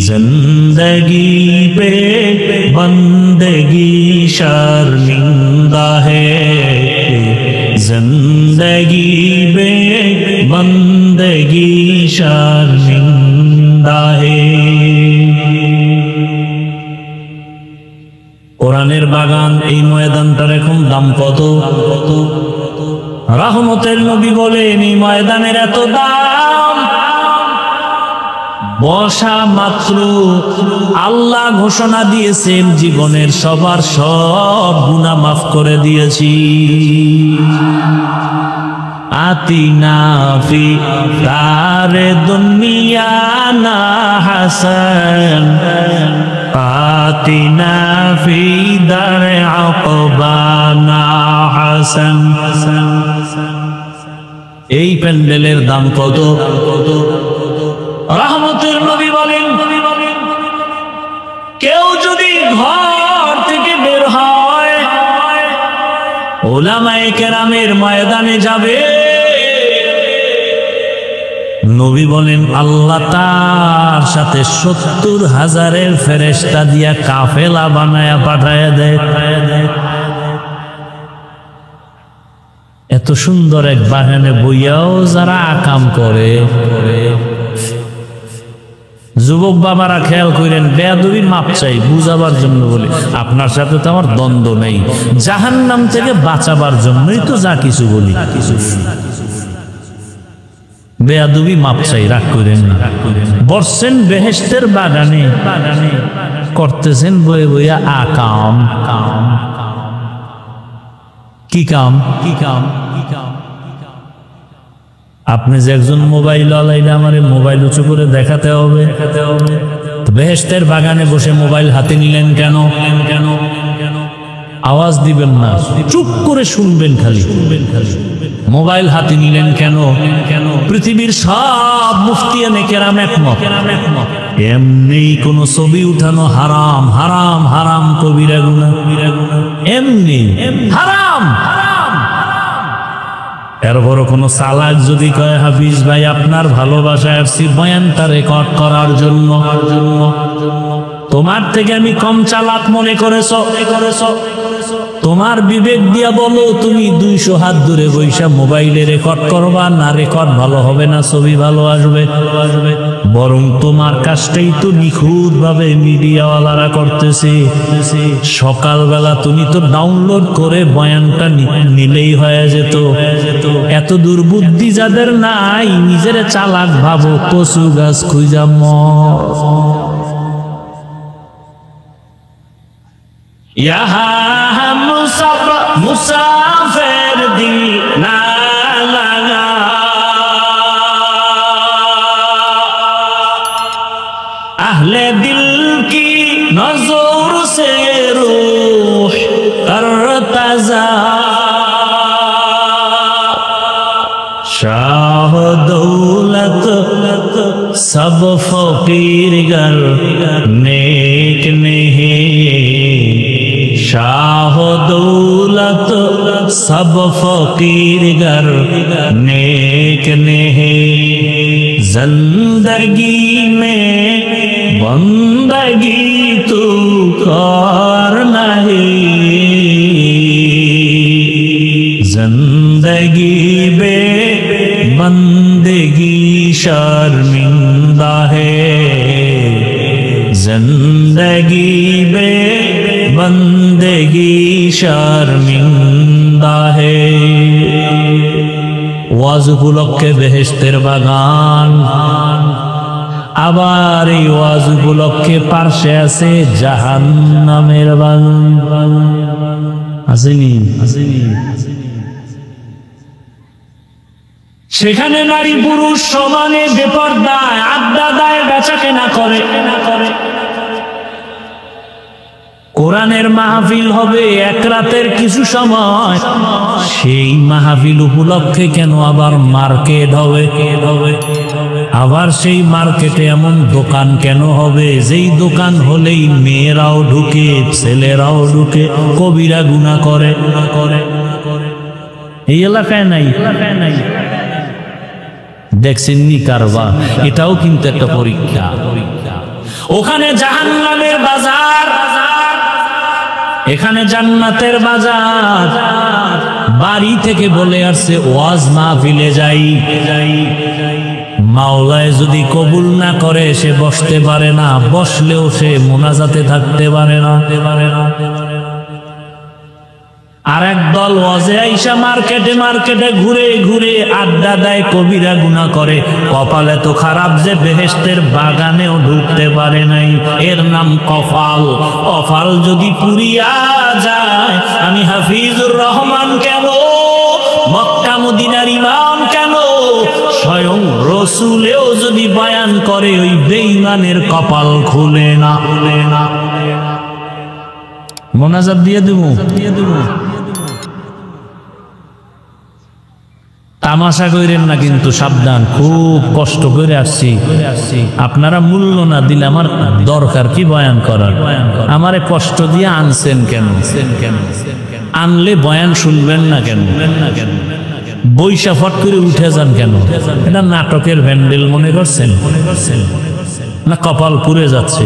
जिंदगी पे बंदगी शर्मिंदा है, जिंदगी पे बंदगी शर्मिंदा है। কোরআনের বাগান, এই ময়দানটার এখন দাম কত? রহমতের নবী বলেন, এই ময়দানের এত দাম, বসা মাত্র আল্লাহ ঘোষণা দিয়েছেন জীবনের সবার সব গুনাহ মাফ করে দিয়েছি। আতিনা ফি দারে দুনিয়া না হাসান, আতিনা ফি দারে আকবানা হাসান। এই প্যান্ডেলের দাম কত? রহমতের নবী বলেন, কেউ যদি ঘর থেকে বের হয় উলামায়ে কেরামের ময়দানে যাবে, নবী বলেন আল্লাহ তার সাথে 70,000 ফেরেশতা দিয়া কাফেলা বানায়া পাঠায়া দেয়। এত সুন্দর এক বাগানে বইয়াও যারা আকাম করে। যুবক বাবারা খেয়াল করেন, বেয়াদবির মাপ চাই বুঝাবার জন্য বলি, আপনার সাথে তো আমার দ্বন্দ্ব নেই, জাহান্নাম থেকে বাঁচাবার জন্যই তো যা কিছু বলি। বেয়াদবি মাপ চাই, রাগ করেন না। বসছেন বেহেশতের বাগানে, করতেছেন বয়ে বইয়া আকাম। কি কাম? আপনি যে একজন মোবাইল আলাইলে আমার মোবাইল উঁচু করে দেখাতে হবে। বেহেশতের বাগানে বসে মোবাইল হাতে নিলেন কেন? আওয়াজ দিবেন না, চুপ করে শুনবেন খালি। মোবাইল হাতে নিলেন কেন? পৃথিবীর সব মুফতিয়ানে কেরাম একমত, এমনি কোন ছবি উঠানো হারাম, হারাম হারাম কবিরা গুনাহ, এমনি হারাম। এরপর কোন চালাক যদি কয়, হাফিজ ভাই আপনার ভালোবাসায় আসছি বয়ানটা রেকর্ড করার জন্য, তোমার থেকে আমি কম চালাক মনে করেছ? তোমার বিবেক দিয়া বলো, তুমি 200 হাত দূরে বৈশা মোবাইলে রেকর্ড করবা না? রেকর্ড ভালো হবে না, ছবি ভালো আসবে? বরং তোমার কাজটাই তো নিখুঁত ভাবে মিডিয়াওয়ালারা করতেছে। সকালবেলা তুমি তো ডাউনলোড করে বয়ানটা নিলেই হয়ে যেত। এত দুর্বুদ্ধি যাদের নাই, নিজের চালাক ভাবো, কচু গাছ খুঁজা यहाँ मुसाफिर दिल ना लगा, अहले दिल की नजर से रूह करतजा, शाह दौलत सब फकीर गर नेक नहीं, शाह दौलत सब फकीर गर नेक नहीं, जिंदगी में बंदगी तू कर नहीं, जिंदगी बे बंदगी शर्मिंदा है। जिंदगी बे बंदगी शर्मिंदा है। ওয়াজ উপলক্ষে বেহেশতের বাগান, আবার এই ওয়াজ উপলক্ষে পার্শ্বে আছে জাহান্নামের বাগান। আসেনি আসেনি সেখানে নারী পুরুষ সমানে বেপরদায় আড্ডা দেয়, বেচা কেনা করে। কোরআনের মাহফিল হবে এক রাতের কিছু সময়, সেই মাহফিল উপলক্ষে কেন আবার মার্কেট হবে? আবার সেই মার্কেটে এমন দোকান কেন হবে যেই দোকান হলেই মেয়েরাও ঢুকে, ছেলেরাও ঢুকে, কবিরা গুনাহ করে। এই এলাকায় নাই, দেখছেন নি কারবার? এটাও কিন্তু একটা পরীক্ষা। ওখানে জাহান্নামের বাজার, এখানে জান্নাতের বাজার। বাড়ি থেকে বলে আসছে ওয়াজ মাহফিলে যাই, মাওলায় যদি কবুল না করে সে বসতে পারে না, বসলেও সে মোনাজাতে থাকতে পারে না। আর একদল ওয়াজে আইসা মার্কেটে মার্কেটে ঘুরে ঘুরে আড্ডা দেয়, কবিরা গুনাহ করে। কপালে তো খারাপ যে বেহেশতের বাগানেও ঢুকতে পারে নাই। এর নাম কপাল। কপাল যদি পুরিয়া যায়, আমি হাফিজুর রহমান কেন, মক্কা মদিনার ইমাম কেন, স্বয়ং রসুলেও যদি বয়ান করে ওই বেঈমানের কপাল খুলে না। মোনাজাত দিয়ে দেবো। তামাশা করেন না কিন্তু, সাবধান। খুব কষ্ট করে আসছি, আপনারা মূল্য না দিলে আমার দরকার কি বয়ান করার? আমারে কষ্ট দিয়ে আনছেন কেন? আনলে বয়ান শুনবেন না কেন? বৈশা ফট করে উঠে যান কেন? এটা নাটকের ভ্যান্ডেল মনে করছেন না? কপাল পুড়ে যাচ্ছে।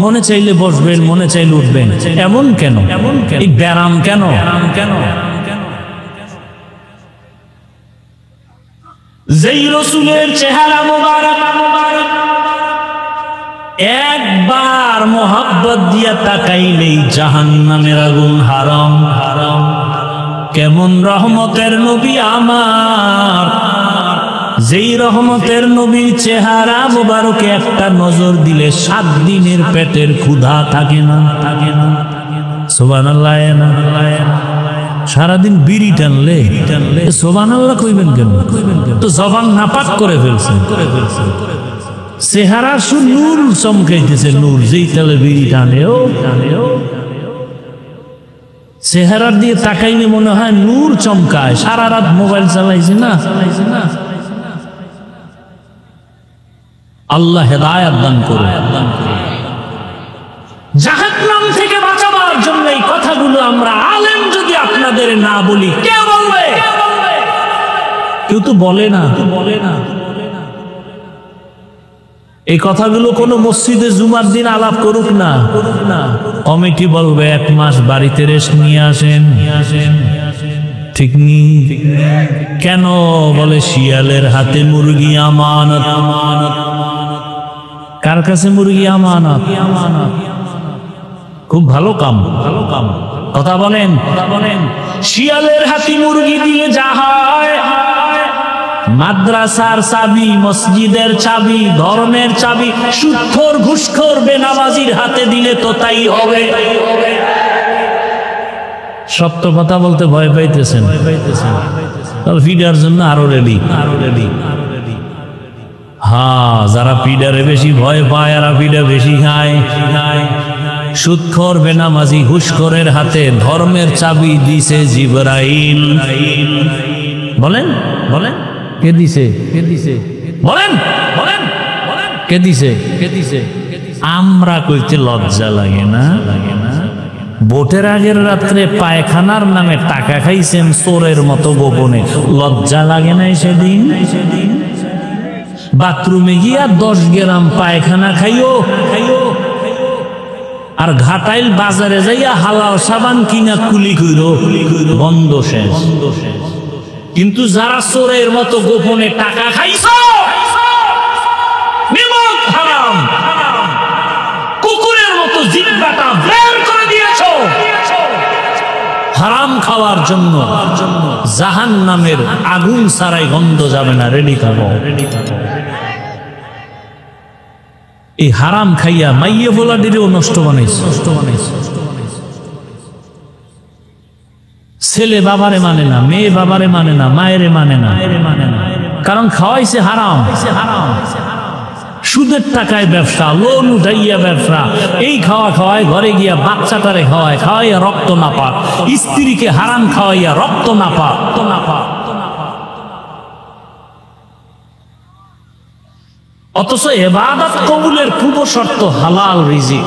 মনে চাইলে বসবেন, মনে চাইলে উঠবেন, এমন কেন? এই ব্যারাম কেন? যেই রসুলের চেহারা মোবারক একবার মোহাব্বত দিয়া তাকাইলেই জাহান্নামের আগুন হারাম। কেমন রহমতের নবী আমার, যেই রহমতের নবীর চেহারা মোবারকে একটা নজর দিলে 7 দিনের পেটের ক্ষুধা থাকে না। সুবহানাল্লাহ। সারাদিন বিড়ি টানলে সুবহানাল্লাহ কইবেন কেন? তো জবান নাপাক করে ফেলছেন। চেহারা নূর চমকাইতেছে, নূর। যেই তালে বিড়ি টানেও চেহারার দিয়ে তাকাইলে মনে হয় নূর চমকায়। সারা রাত মোবাইল চালাইছে না। আল্লাহ হেদায়েত দান করুন। জাহান্নাম থেকে বাঁচাবার জন্য এই কথাগুলো আমরা আলেম যদি আপনাদের না বলি, কে বলবে? কেউ তো বলে না। এই কথাগুলো কোন মসজিদে জুমার দিন আলাপ করুক না, কমিটি বলবে 1 মাস বাড়িতে রেস্ট নিয়ে আসেন। ঠিক নি? কেন বলে শিয়ালের হাতে মুরগি আমানত। কার কাছে মুরগি আমানত? খুব ভালো কাম। কথা বলেন। শিয়ালের হাতে মুরগি দিলে যা হয়, মাদ্রাসার চাবি, মসজিদের চাবি, ধর্মের চাবি সুদখোর ঘুষখোর বেনামাজির হাতে দিলে তো তাই হবে। সত্য কথা বলতে ভয় পাইতেছেন? ফিডার জন্য আরো রেডি। হ্যাঁ, যারা পিডারে বেশি ভয় পায় আর পিডা বেশি খায়। সুদখোর বেনামাজি ঘুষখোরের হাতে ধর্মের চাবি দিছে জিবরাইল। বলেন কে দিছে? বলেন কে দিছে? আমরা কইতে লজ্জা লাগে না? ভোটের আগের রাত্রে পায়খানার নামে টাকা খাইছেন চোরের মতো গোপনে, লজ্জা লাগে না সেদিন? বাথরুমে গিয়া 10 গ্রাম পায়খানা খাইও, আর ঘাটাইল বাজারে যাইয়া হালাল সাবান কিনা কুলি কইরো, বন্ধ শেষ। কিন্তু যারা চোরের মতো গোপনে টাকা খাইছো, নিমক হারাম, খাওয়ার জন্য জাহান্নামের আগুন ছাড়াই গন্ধ যাবে না, রেডি খাবো। এই হারাম খাইয়া মাইয়ে বোলাডিরেও নষ্ট বানাইছে। ছেলে বাবারে মানে না, মেয়ে বাবারে মানে না, মায়েরে মানে না, কারণ খাওয়াইছে হারাম। সুদের টাকায় ব্যবসা, লোন উঠাইয়া ব্যবসা, এই খাওয়া খাওয়ায় ঘরে গিয়া বাচ্চাটারে খাওয়াইয়া রক্ত না পাক, স্ত্রীকে হারাম খাওয়াইয়া রক্ত না পাক। অথচ ইবাদত কবুলের পূর্ব শর্ত হালাল রিজিক।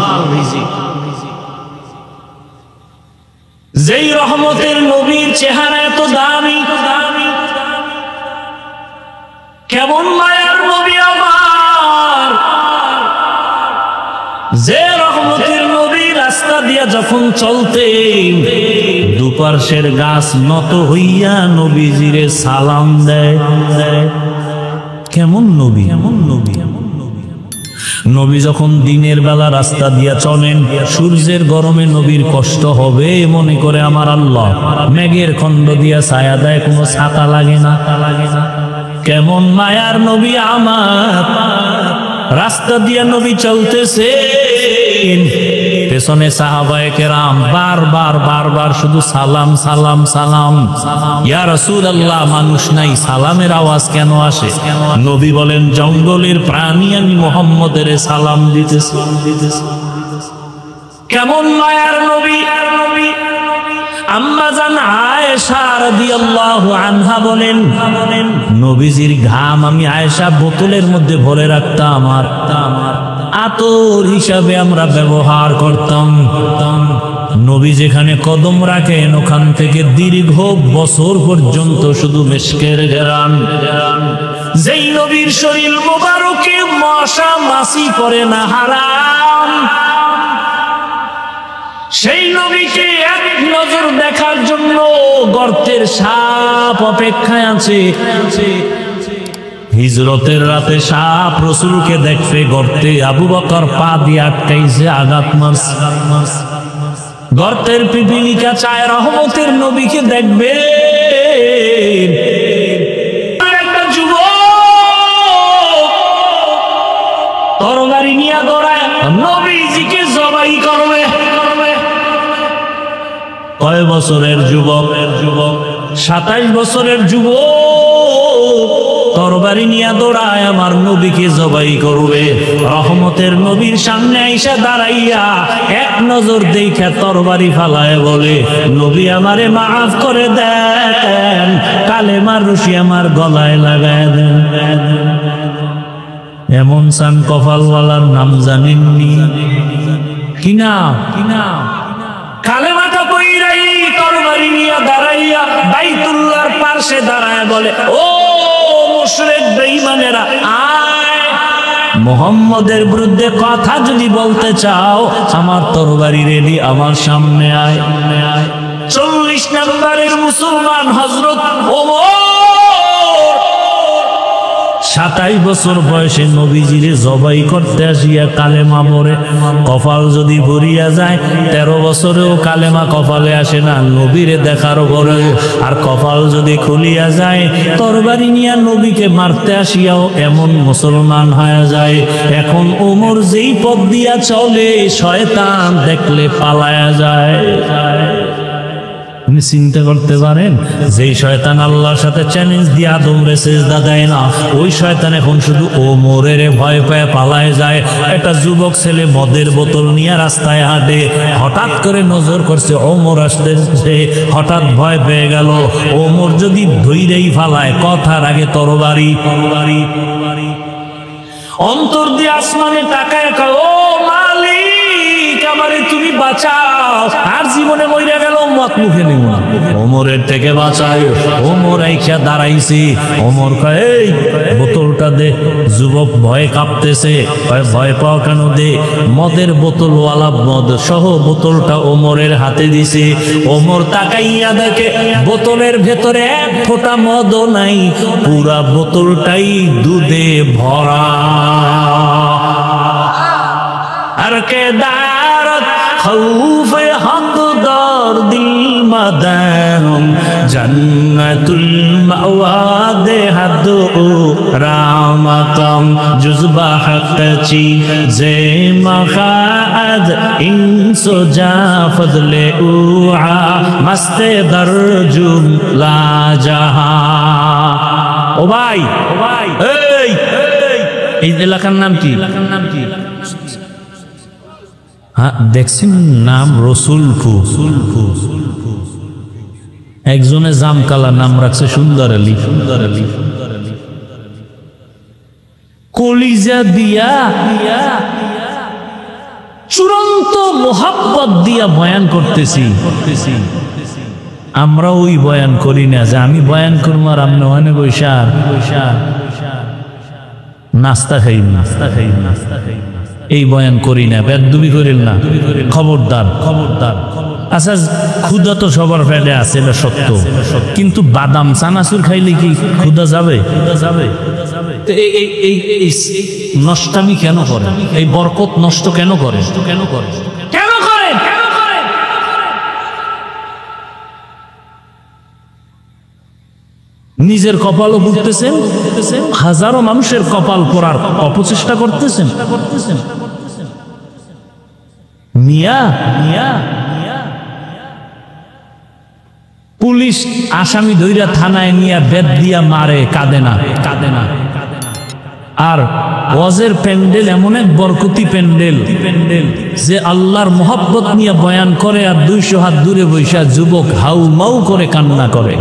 যেই রহমতের নবীর চেহারা এত দামি, কেমন মায়ার নবী আমার, যে রহমতের নবী রাস্তা দিয়া যখন চলতে দুপার্শ্বের গাছ নত হইয়া নবীজিরে সালাম দেয়। কেমন নবী, কেমন নবী। নবী যখন দিনের বেলা রাস্তা দিয়া চলেন, সূর্যের গরমে নবীর কষ্ট হবে মনে করে আমার আল্লাহ মেঘের খণ্ড দিয়া ছায়া দেয়, কোনো ছাতা লাগে না। কেমন মায়ার নবী আমার, রাস্তা দিয়া নবী চলতেছে, পেছনে সাহাবায়ে কেরাম বারবার শুধু সালাম সালাম সালাম। ইয়া রাসূলুল্লাহ, মানুষ নাই, সালামের আওয়াজ কেন আসে? নবী বলেন, জঙ্গলের প্রাণী আমি মুহাম্মদের সালাম দিতেছি। কেমন মায়ার নবী। আম্মা জান আয়েশা রাদিয়াল্লাহু আনহা বলেন, নবীজির ঘাম আমি আয়েশা বোতলের মধ্যে ভরে রাখতাম, আর আতর হিসাবে আমরা ব্যবহার করতাম। নবী যেখানে কদম রাখেন ওখান থেকে দীর্ঘ বছর পর্যন্ত শুধু মিশকের ঘেরান। যেই নবীর শরীর মোবারকে মশা মাছি পড়ে না, হারাম, সেই নবীকে এক নজর দেখার জন্য গর্তের সাপ অপেক্ষায় আছে। হিজরতের রাতে সাপ রাসূলকে দেখতে গর্তে, আবু বকর পা দিয়ে আটকাইছে, আঘাত মারছে। গর্তের পিপিলিকা চায় রহমতের নবীকে দেখবে। একটা যুবক তরবারি নিয়ে দৌড়ায় নবীজিকে জবাই করবে। কয় বছরের যুবক? 27 বছরের যুবক তরবারি নিয়ে দৌড়ায় আমার নবীকে জবাই করবে। রহমতের নবীর সামনে আইসা দাঁড়াইয়া এক নজর দেখে তরবারি ফালায় বলে, নবী আমারে মাফ করে দেন, কালেমার রশি আমার গলায় লাগায় দেন। এমন সান কপালওয়ালার নাম জানেননি? কি নাম? কালেমাটা কইরাই তরবারি নিয়ে দাঁড়াইয়া বাইতুল্লাহর পাশে দাঁড়ায় বলে, ও মুশরিক বেঈমানেরা, আয়, মুহাম্মদের বিরুদ্ধে কথা যদি বলতে চাও আমার তরবারি রেডি, আমার সামনে আয়। 40 নম্বরের মুসলমান হযরত ওমর 27 বছর বয়সে নবীজিরে জবাই করতে আসিয়া কালেমা পড়ে। কপাল যদি ভরিয়া যায়, 13 বছরেও কালেমা কপালে আসে না নবীরে দেখার পরে। আর কপাল যদি খুলিয়া যায়, তরবারি নিয়া নবীকে মারতে আসিয়াও এমন মুসলমান হয়ে যায়। এখন ওমর যেই পথ দিয়া চলে, শয়তান দেখলে পালায়া যায়। আপনি চিন্তা করতে পারেন, যেই শয়তান আল্লাহর সাথে চ্যালেঞ্জ দিয়ে আদমরে সিজদা দেয় না, ওই শয়তান এখন শুধু ওমরের ভয় পেয়ে পালায় যায়। একটা যুবক ছেলে মদের বোতল নিয়ে রাস্তায় হাঁটে, হঠাৎ করে নজর করছে ওমর আসতেছে, হঠাৎ ভয় পেয়ে গেল। ওমর যদি ধইরেই ফালায়, কথার আগে তরবারি। অন্তর দিয়ে আসমানে তাকায়, ও মালিক আমারে তুমি বাঁচাও, আর জীবনে মইরা গেল মত মুখে নেব না, ওমরের থেকে বাঁচাই। ওমর আইসা দাঁড়াইছি, ওমর কয় এই বোতলটা দে। যুবক ভয়ে কাঁপতেছে, ভয় পাও কেন? দে। মদের বোতলওয়ালা মদ সহ বোতলটা ওমরের হাতে দিছে। ওমর তাকাইয়া দেখে বোতলের ভেতরে এক ফোঁটা মদও নাই, পুরা বোতলটাই দুধে ভরা। আর কে দারত খৌফে হক দর দিল মাদার জন্নাতুল মাওয়া দেহাদু রামাকাম জুজবা হাকচি যে মখাদ ইনসো জা ফজলে উআ মস্তে দরজুম লা জাহা। ও ভাই এই এলাকার নাম কি? হ্যাঁ দেখছেন নাম রসুলপুর। একজনে জামকালা নাম রাখছে সুন্দর আলী। কলিজা দিয়া চূড়ান্ত মোহাব্বত দিয়া বয়ান করতেছি। আমরা ওই বয়ান করি না যে আমি বয়ান করবো আর আপনি ওখানে বৈশা নাস্তা খাই এই বয়ান করি না, বেদবি করিল না, খবরদার। আচ্ছা ক্ষুধা তো সবার পেটে আছে, এটা সত্য, কিন্তু বাদাম চানাচুর খাইলে কি ক্ষুধা যাবে? এই নষ্টামি কেন করে? এই বরকত নষ্ট কেন করে? নিজের কপালও ভুগতেছেন, হাজারো মানুষের কপাল পড়ার অপচেষ্টা করতেছেন। মিয়া পুলিশ আসামি ধইরা থানায় নিয়ে বেদ দিয়া মারে, কাঁদে না। আর ওয়াজের প্যান্ডেল এমন এক বরকতি প্যান্ডেল যে আল্লাহর মোহাব্বত নিয়ে বয়ান করে, আর 200 হাত দূরে বৈশা যুবক হাউ মাউ করে কান্না করে।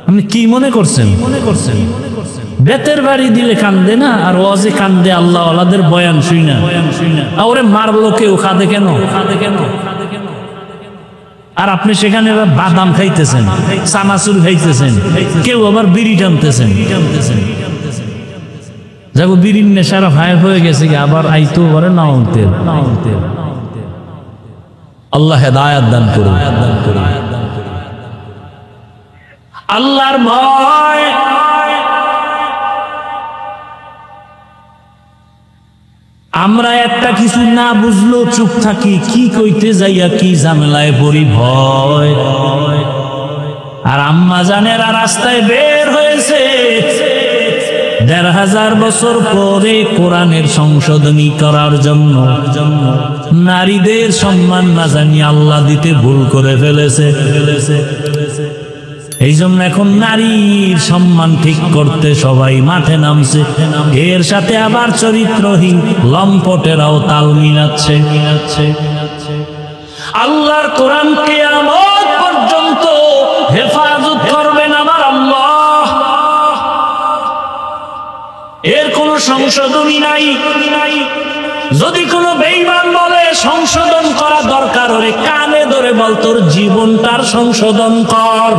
আপনি কি মনে করছেন? বেতের বাড়ি দিলে কান্দে না, আর ওয়াজে কান্দে আল্লাহ ওয়ালাদের বয়ান শুই না। ওরে মারলো কেউ, কাঁদে কেন? আর আপনি সেখানে বাদাম খাইতেছেন, চানাচুর খাইতেছেন, কেউ আবার বিড়ি টানতেছেন। যাবো বিড়ির নেশারা ভাই হয়ে গেছে, আবার আইতো পারে নাওতে। আল্লাহ হেদায়েত দান করুন। আল্লাহর ভয়, আমরা একটা কিছু না বুঝলো চুপ থাকি, কি কইতে যাইয়া কি ঝামেলায় পড়ি ভয়। আর আম্মা জানেরা রাস্তায় বের হয়েছে ১৫০০ বছর পরে কোরআনের সংশোধনী করার জন্য। নারীদের সম্মান না জানিয়ে আল্লাহ দিতে ভুল করে ফেলেছে। এই জন্য এখন নারীর সম্মান ঠিক করতে সবাই মাঠে নামছে। এর সাথে আবার চরিত্রহীন লম্পটেরাও তাল মিলাচ্ছে। আল্লাহর কোরআন কিয়ামত পর্যন্ত হেফাজত করবেন আমার আল্লাহ। এর কোনো সংশোধনী নাই। যদি কোনো বেঈমান বলে সংশোধন করা দরকার হলে কানে ধরে বল, তোর জীবনটার সংশোধন কর।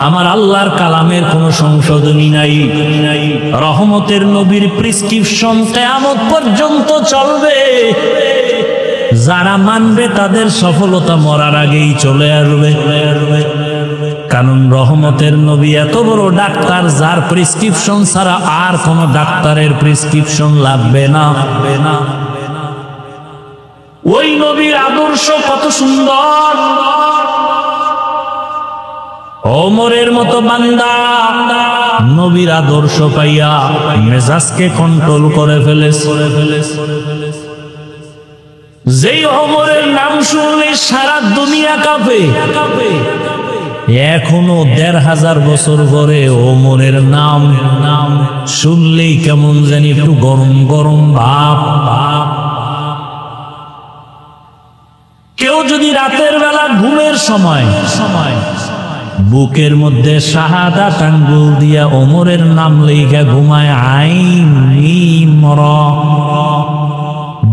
আমার আল্লাহর কালামের কোনো সংশোধনী নাই। রহমতের নবীর প্রেসক্রিপশন কিয়ামত পর্যন্ত চলবে। যারা মানবে তাদের সফলতা মরার আগেই চলে আসবে। কারণ রহমতের নবী এত বড় ডাক্তার, যার প্রেসক্রিপশন ছাড়া আর কোন ডাক্তারের প্রেসক্রিপশন লাগবে না। ওই নবীর আদর্শ কত সুন্দর। ওমরের মতো বান্দা নবীর আদর্শ পাইয়া মেজাজকে কন্ট্রোল করে ফেলেছে। যেই ওমরের নাম শুনলে সারা দুনিয়া কাঁপে। এখনো ১৫০০ বছর পরে ওমরের নাম শুনলেই কেমন জানি একটু গরম গরম ভাব। কেউ যদি রাতের বেলা ঘুমের সময় বুকের মধ্যে শাহাদাত আঙ্গুল দিয়া ওমরের নাম লেখা ঘুমায়, আইন মিম র,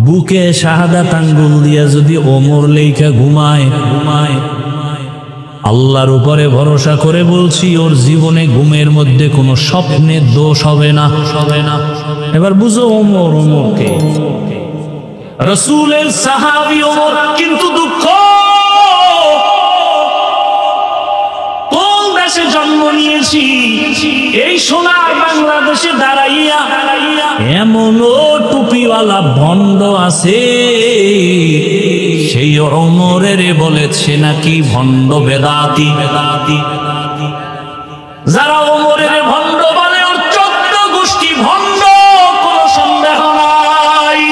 বুকে শাহাদাত আঙ্গুল দিয়া যদি ওমর লেখা ঘুমায়, আল্লাহর উপরে ভরসা করে বলছি ওর জীবনে ঘুমের মধ্যে কোনো স্বপ্নের দোষ হবে না। এবার বুঝো ওমরকে, রাসূলের সাহাবী ওমর। কিন্তু দুঃখ, কোন দেশে জন্ম নিয়েছি, এই সোনার বাংলাদেশে দাঁড়াইয়া এমনও টুপিওয়ালা ভণ্ড আছে, সে সেই ওমরের বলেছে নাকি ভণ্ড বেদাতি। যারা ওমরের ভণ্ড বলে ওর 14 গোষ্ঠী ভণ্ড, কোনো সন্দেহ নাই।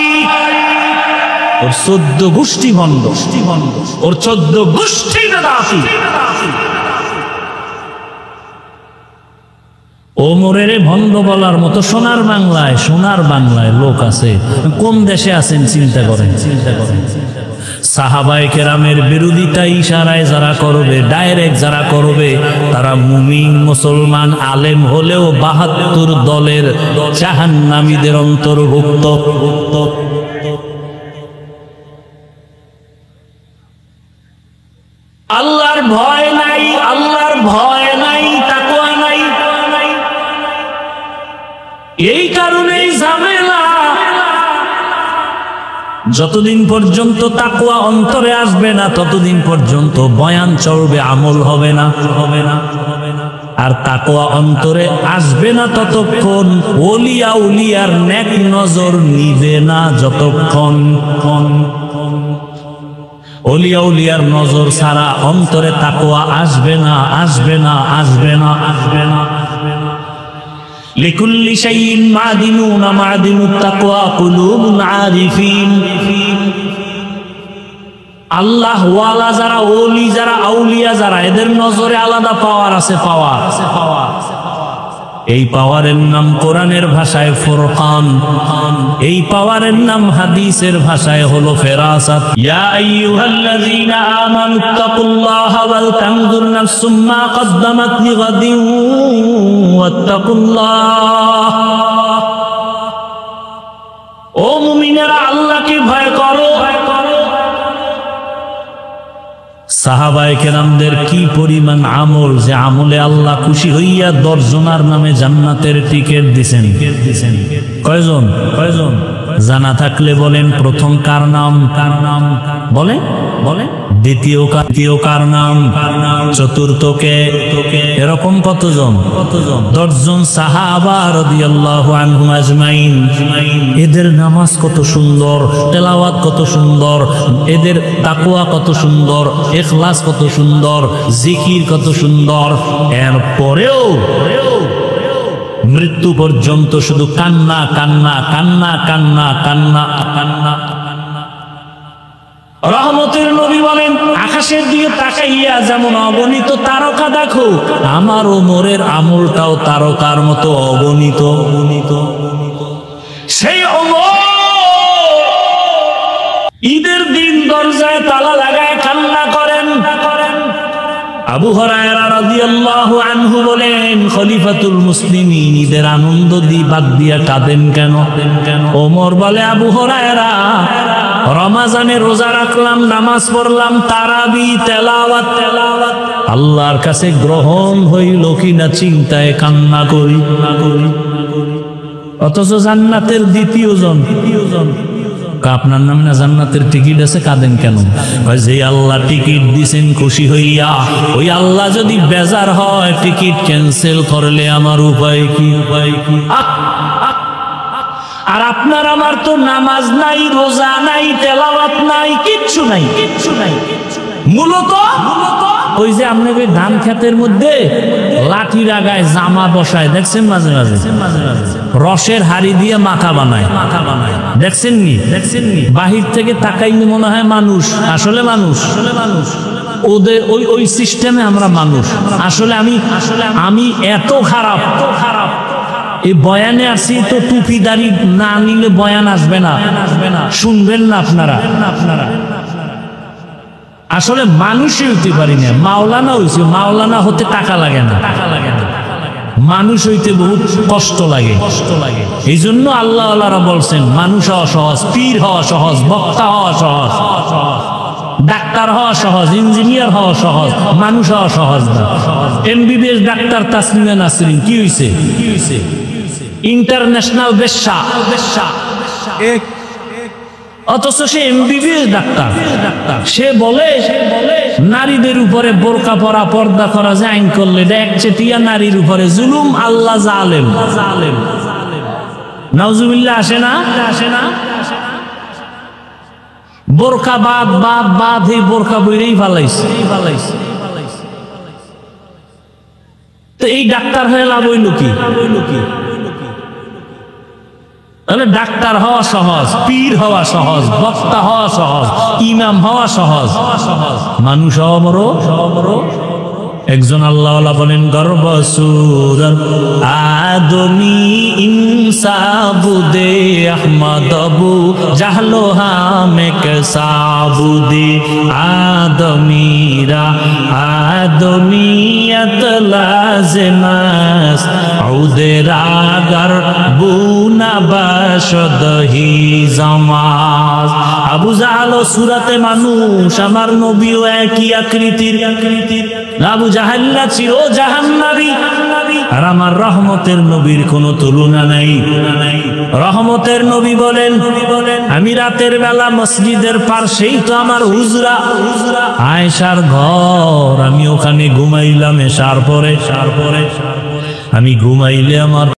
ওর 14 গোষ্ঠী ভণ্ড, ওর 14 গোষ্ঠী বেদাতি। ওমরের ভণ্ড বলার মতো সোনার বাংলায় লোক আছে? কোন দেশে আছেন চিন্তা করেন। সাহাবায়ে কেরামের বিরোধিতা ইশারায় যারা করবে, ডাইরেক্ট যারা করবে, তারা মুমিন মুসলমান আলেম হলেও 72 দলের জাহান্নামীদের অন্তর্ভুক্ত। আল্লাহর ভয় নাই, আল্লাহর ভয় নাই, তাকওয়া নাই। এই কারণেই ঝামেলা। যতদিন পর্যন্ত তাকওয়া অন্তরে আসবে না, ততদিন পর্যন্ত বয়ান চলবে, আমল হবে না। আর তাকওয়া অন্তরে আসবে না ততক্ষণ ওলিয়া উলিয়ার নেক নজর নিবে না যতক্ষণ। ওলিয়া উলিয়ার নজর ছাড়া অন্তরে তাকওয়া আসবে না। লিকুল্লি শাইইন মাদিনুন মাদিনুত তাকওয়া কুলুবুল আরিফিন। আল্লাহ ওয়ালা যারা, ওলি যারা, আউলিয়া যারা, এদের নজরে আলাদা পাওয়ার আছে, পাওয়ার। এই পাওয়ারের নাম কোরআনের ভাষায় ফুরকান, এই পাওয়ারের নাম হাদিসের ভাষায় হলো ফেরাসাত। ইয়া আইয়ুহাল্লাযীনা আমানুত্তাকুল্লাহা ওয়াল তানজুর নাফসুম মা কদ্দামাত লিগাদিন ওয়াত্তাকুল্লাহ। ও মুমিনেরা, আল্লাহকে ভয় করো। সাহাবায়ে কেরামদের কি পরিমাণ আমল, যে আমলে আল্লাহ খুশি হইয়া 10 জনের নামে জান্নাতের টিকিট দিছেন। কয়জন? জানা থাকলে বলেন প্রথম কার নাম? বলেন। দ্বিতীয় কার নাম? চতুর্থকে? এরকম কতজন? 10 জন সাহাবা রাদিয়াল্লাহু আনহুম আজমাইন। এদের নামাজ কত সুন্দর, তেলাওয়াত কত সুন্দর, এদের তাকওয়া কত সুন্দর, ইখলাস কত সুন্দর, জিকির কত সুন্দর। এরপরেও মৃত্যু পর্যন্ত শুধু কান্না। রহমতের নবী বলেন, আকাশের দিকে তাকাইয়া যেমন অগণিত তারকা দেখো, আমার ওমরের আমলটাও তারকার মতো অগণিত। সেই ওমর ঈদের দিন দরজায় তালা লাগায় কান্না করেন। আবু হুরায়রা রাদিয়াল্লাহু আনহু বলেন, খলিফাতুল মুসলিমিন ঈদের আনন্দ বাদ দিয়া কাঁদেন কেন? ওমর বলে, আবু হুরায়রা, রমাজানে রোজা রাখলাম, নামাজ পড়লাম, তারাবি তেলাওয়াত, আল্লাহর কাছে গ্রহণ হইল কিনা চিন্তায় কান্না করি। অথচ জান্নাতের দ্বিতীয় জন আপনার নামে না জান্নাতের টিকিট আছে, কাঁদেন কেন? যে আল্লাহ টিকিট দিছেন খুশি হইয়া, ওই আল্লাহ যদি বেজার হয় টিকিট ক্যান্সেল করলে আমার উপায় কি? আর আপনার আমার তো নামাজ নাই, রোজা নাই, তেলাওয়াত নাই, কিচ্ছু নাই। মূলত ওই যে আপনাকে ধান খেতের মধ্যে লাঠির আগায় জামা বসায়, দেখছেন মাঝে মাঝে রসের হাড়ি দিয়ে মাথা বানায়, দেখছেন নি? বাহির থেকে তাকাইলে মনে হয় মানুষ, আসলে মানুষ। ওদের ওই সিস্টেমে আমরা মানুষ। আসলে আমি এত খারাপ, এই বয়ানে আসি তো টুপি দাড়ি না নিলে বয়ান আসবে না, শুনবেন না আপনারা। আসলে মানুষই হইতে পারি না, মাওলানা হইছে। মাওলানা হতে টাকা লাগে না, মানুষ হইতে বহুত কষ্ট লাগে। এই জন্য আল্লাহ আল্লাহরা বলছেন, মানুষ হওয়া সহজ, পীর হওয়া সহজ, বক্তা হওয়া সহজ, ডাক্তার হওয়া সহজ, ইঞ্জিনিয়ার হওয়া সহজ, মানুষ হওয়া সহজ না। এমবিবিএস ডাক্তার তাসলিমা নাসরিন কি হইছে? ইন্টারন্যাশনাল বেশ্যা। অথচ সে এমবিবিএস ডাক্তার। সে বলে নারীদের উপরে বোরকা পরা, পর্দা করা যে আইন করলে একচেটিয়া নারীর উপরে জুলুম, আল্লাহ জালেম। নাউজুবিল্লাহ আসে না? বোরকা বাদ বাদ বাদ এই বোরকা বইরেই ফালাইছে। তো এই ডাক্তার হয়ে লাভ হইল কি? তাহলে ডাক্তার হওয়া সহজ, পীর হওয়া সহজ, বক্তা হওয়া সহজ, ইমাম হওয়া সহজ, মানুষ হওয়া বড়। একজন আল্লাহওয়ালা বলেন, গর্বসুরন আদমি ইনসাবুদে আহমদবু জাহলো হামে কেসাবুদে আদমিরা আদমিয়ত লাজমাস উদেরাগার বুনা বাশদহি জামাজ। আবু জাহল সূরাতে মানুষ, আমার নবীও একই আকৃতির। আবু জাহাল্লা ছিল জাহান্নামী, আর আমার রহমতের নবীর কোনো তুলনা নাই। রহমতের নবী বলেন, আমি রাতের বেলা মসজিদের পাশেই তো আমার হুজরা, আয়েশার ঘর, আমি ওখানে ঘুমাইলাম এশার পরে। আমি ঘুমাইলে আমার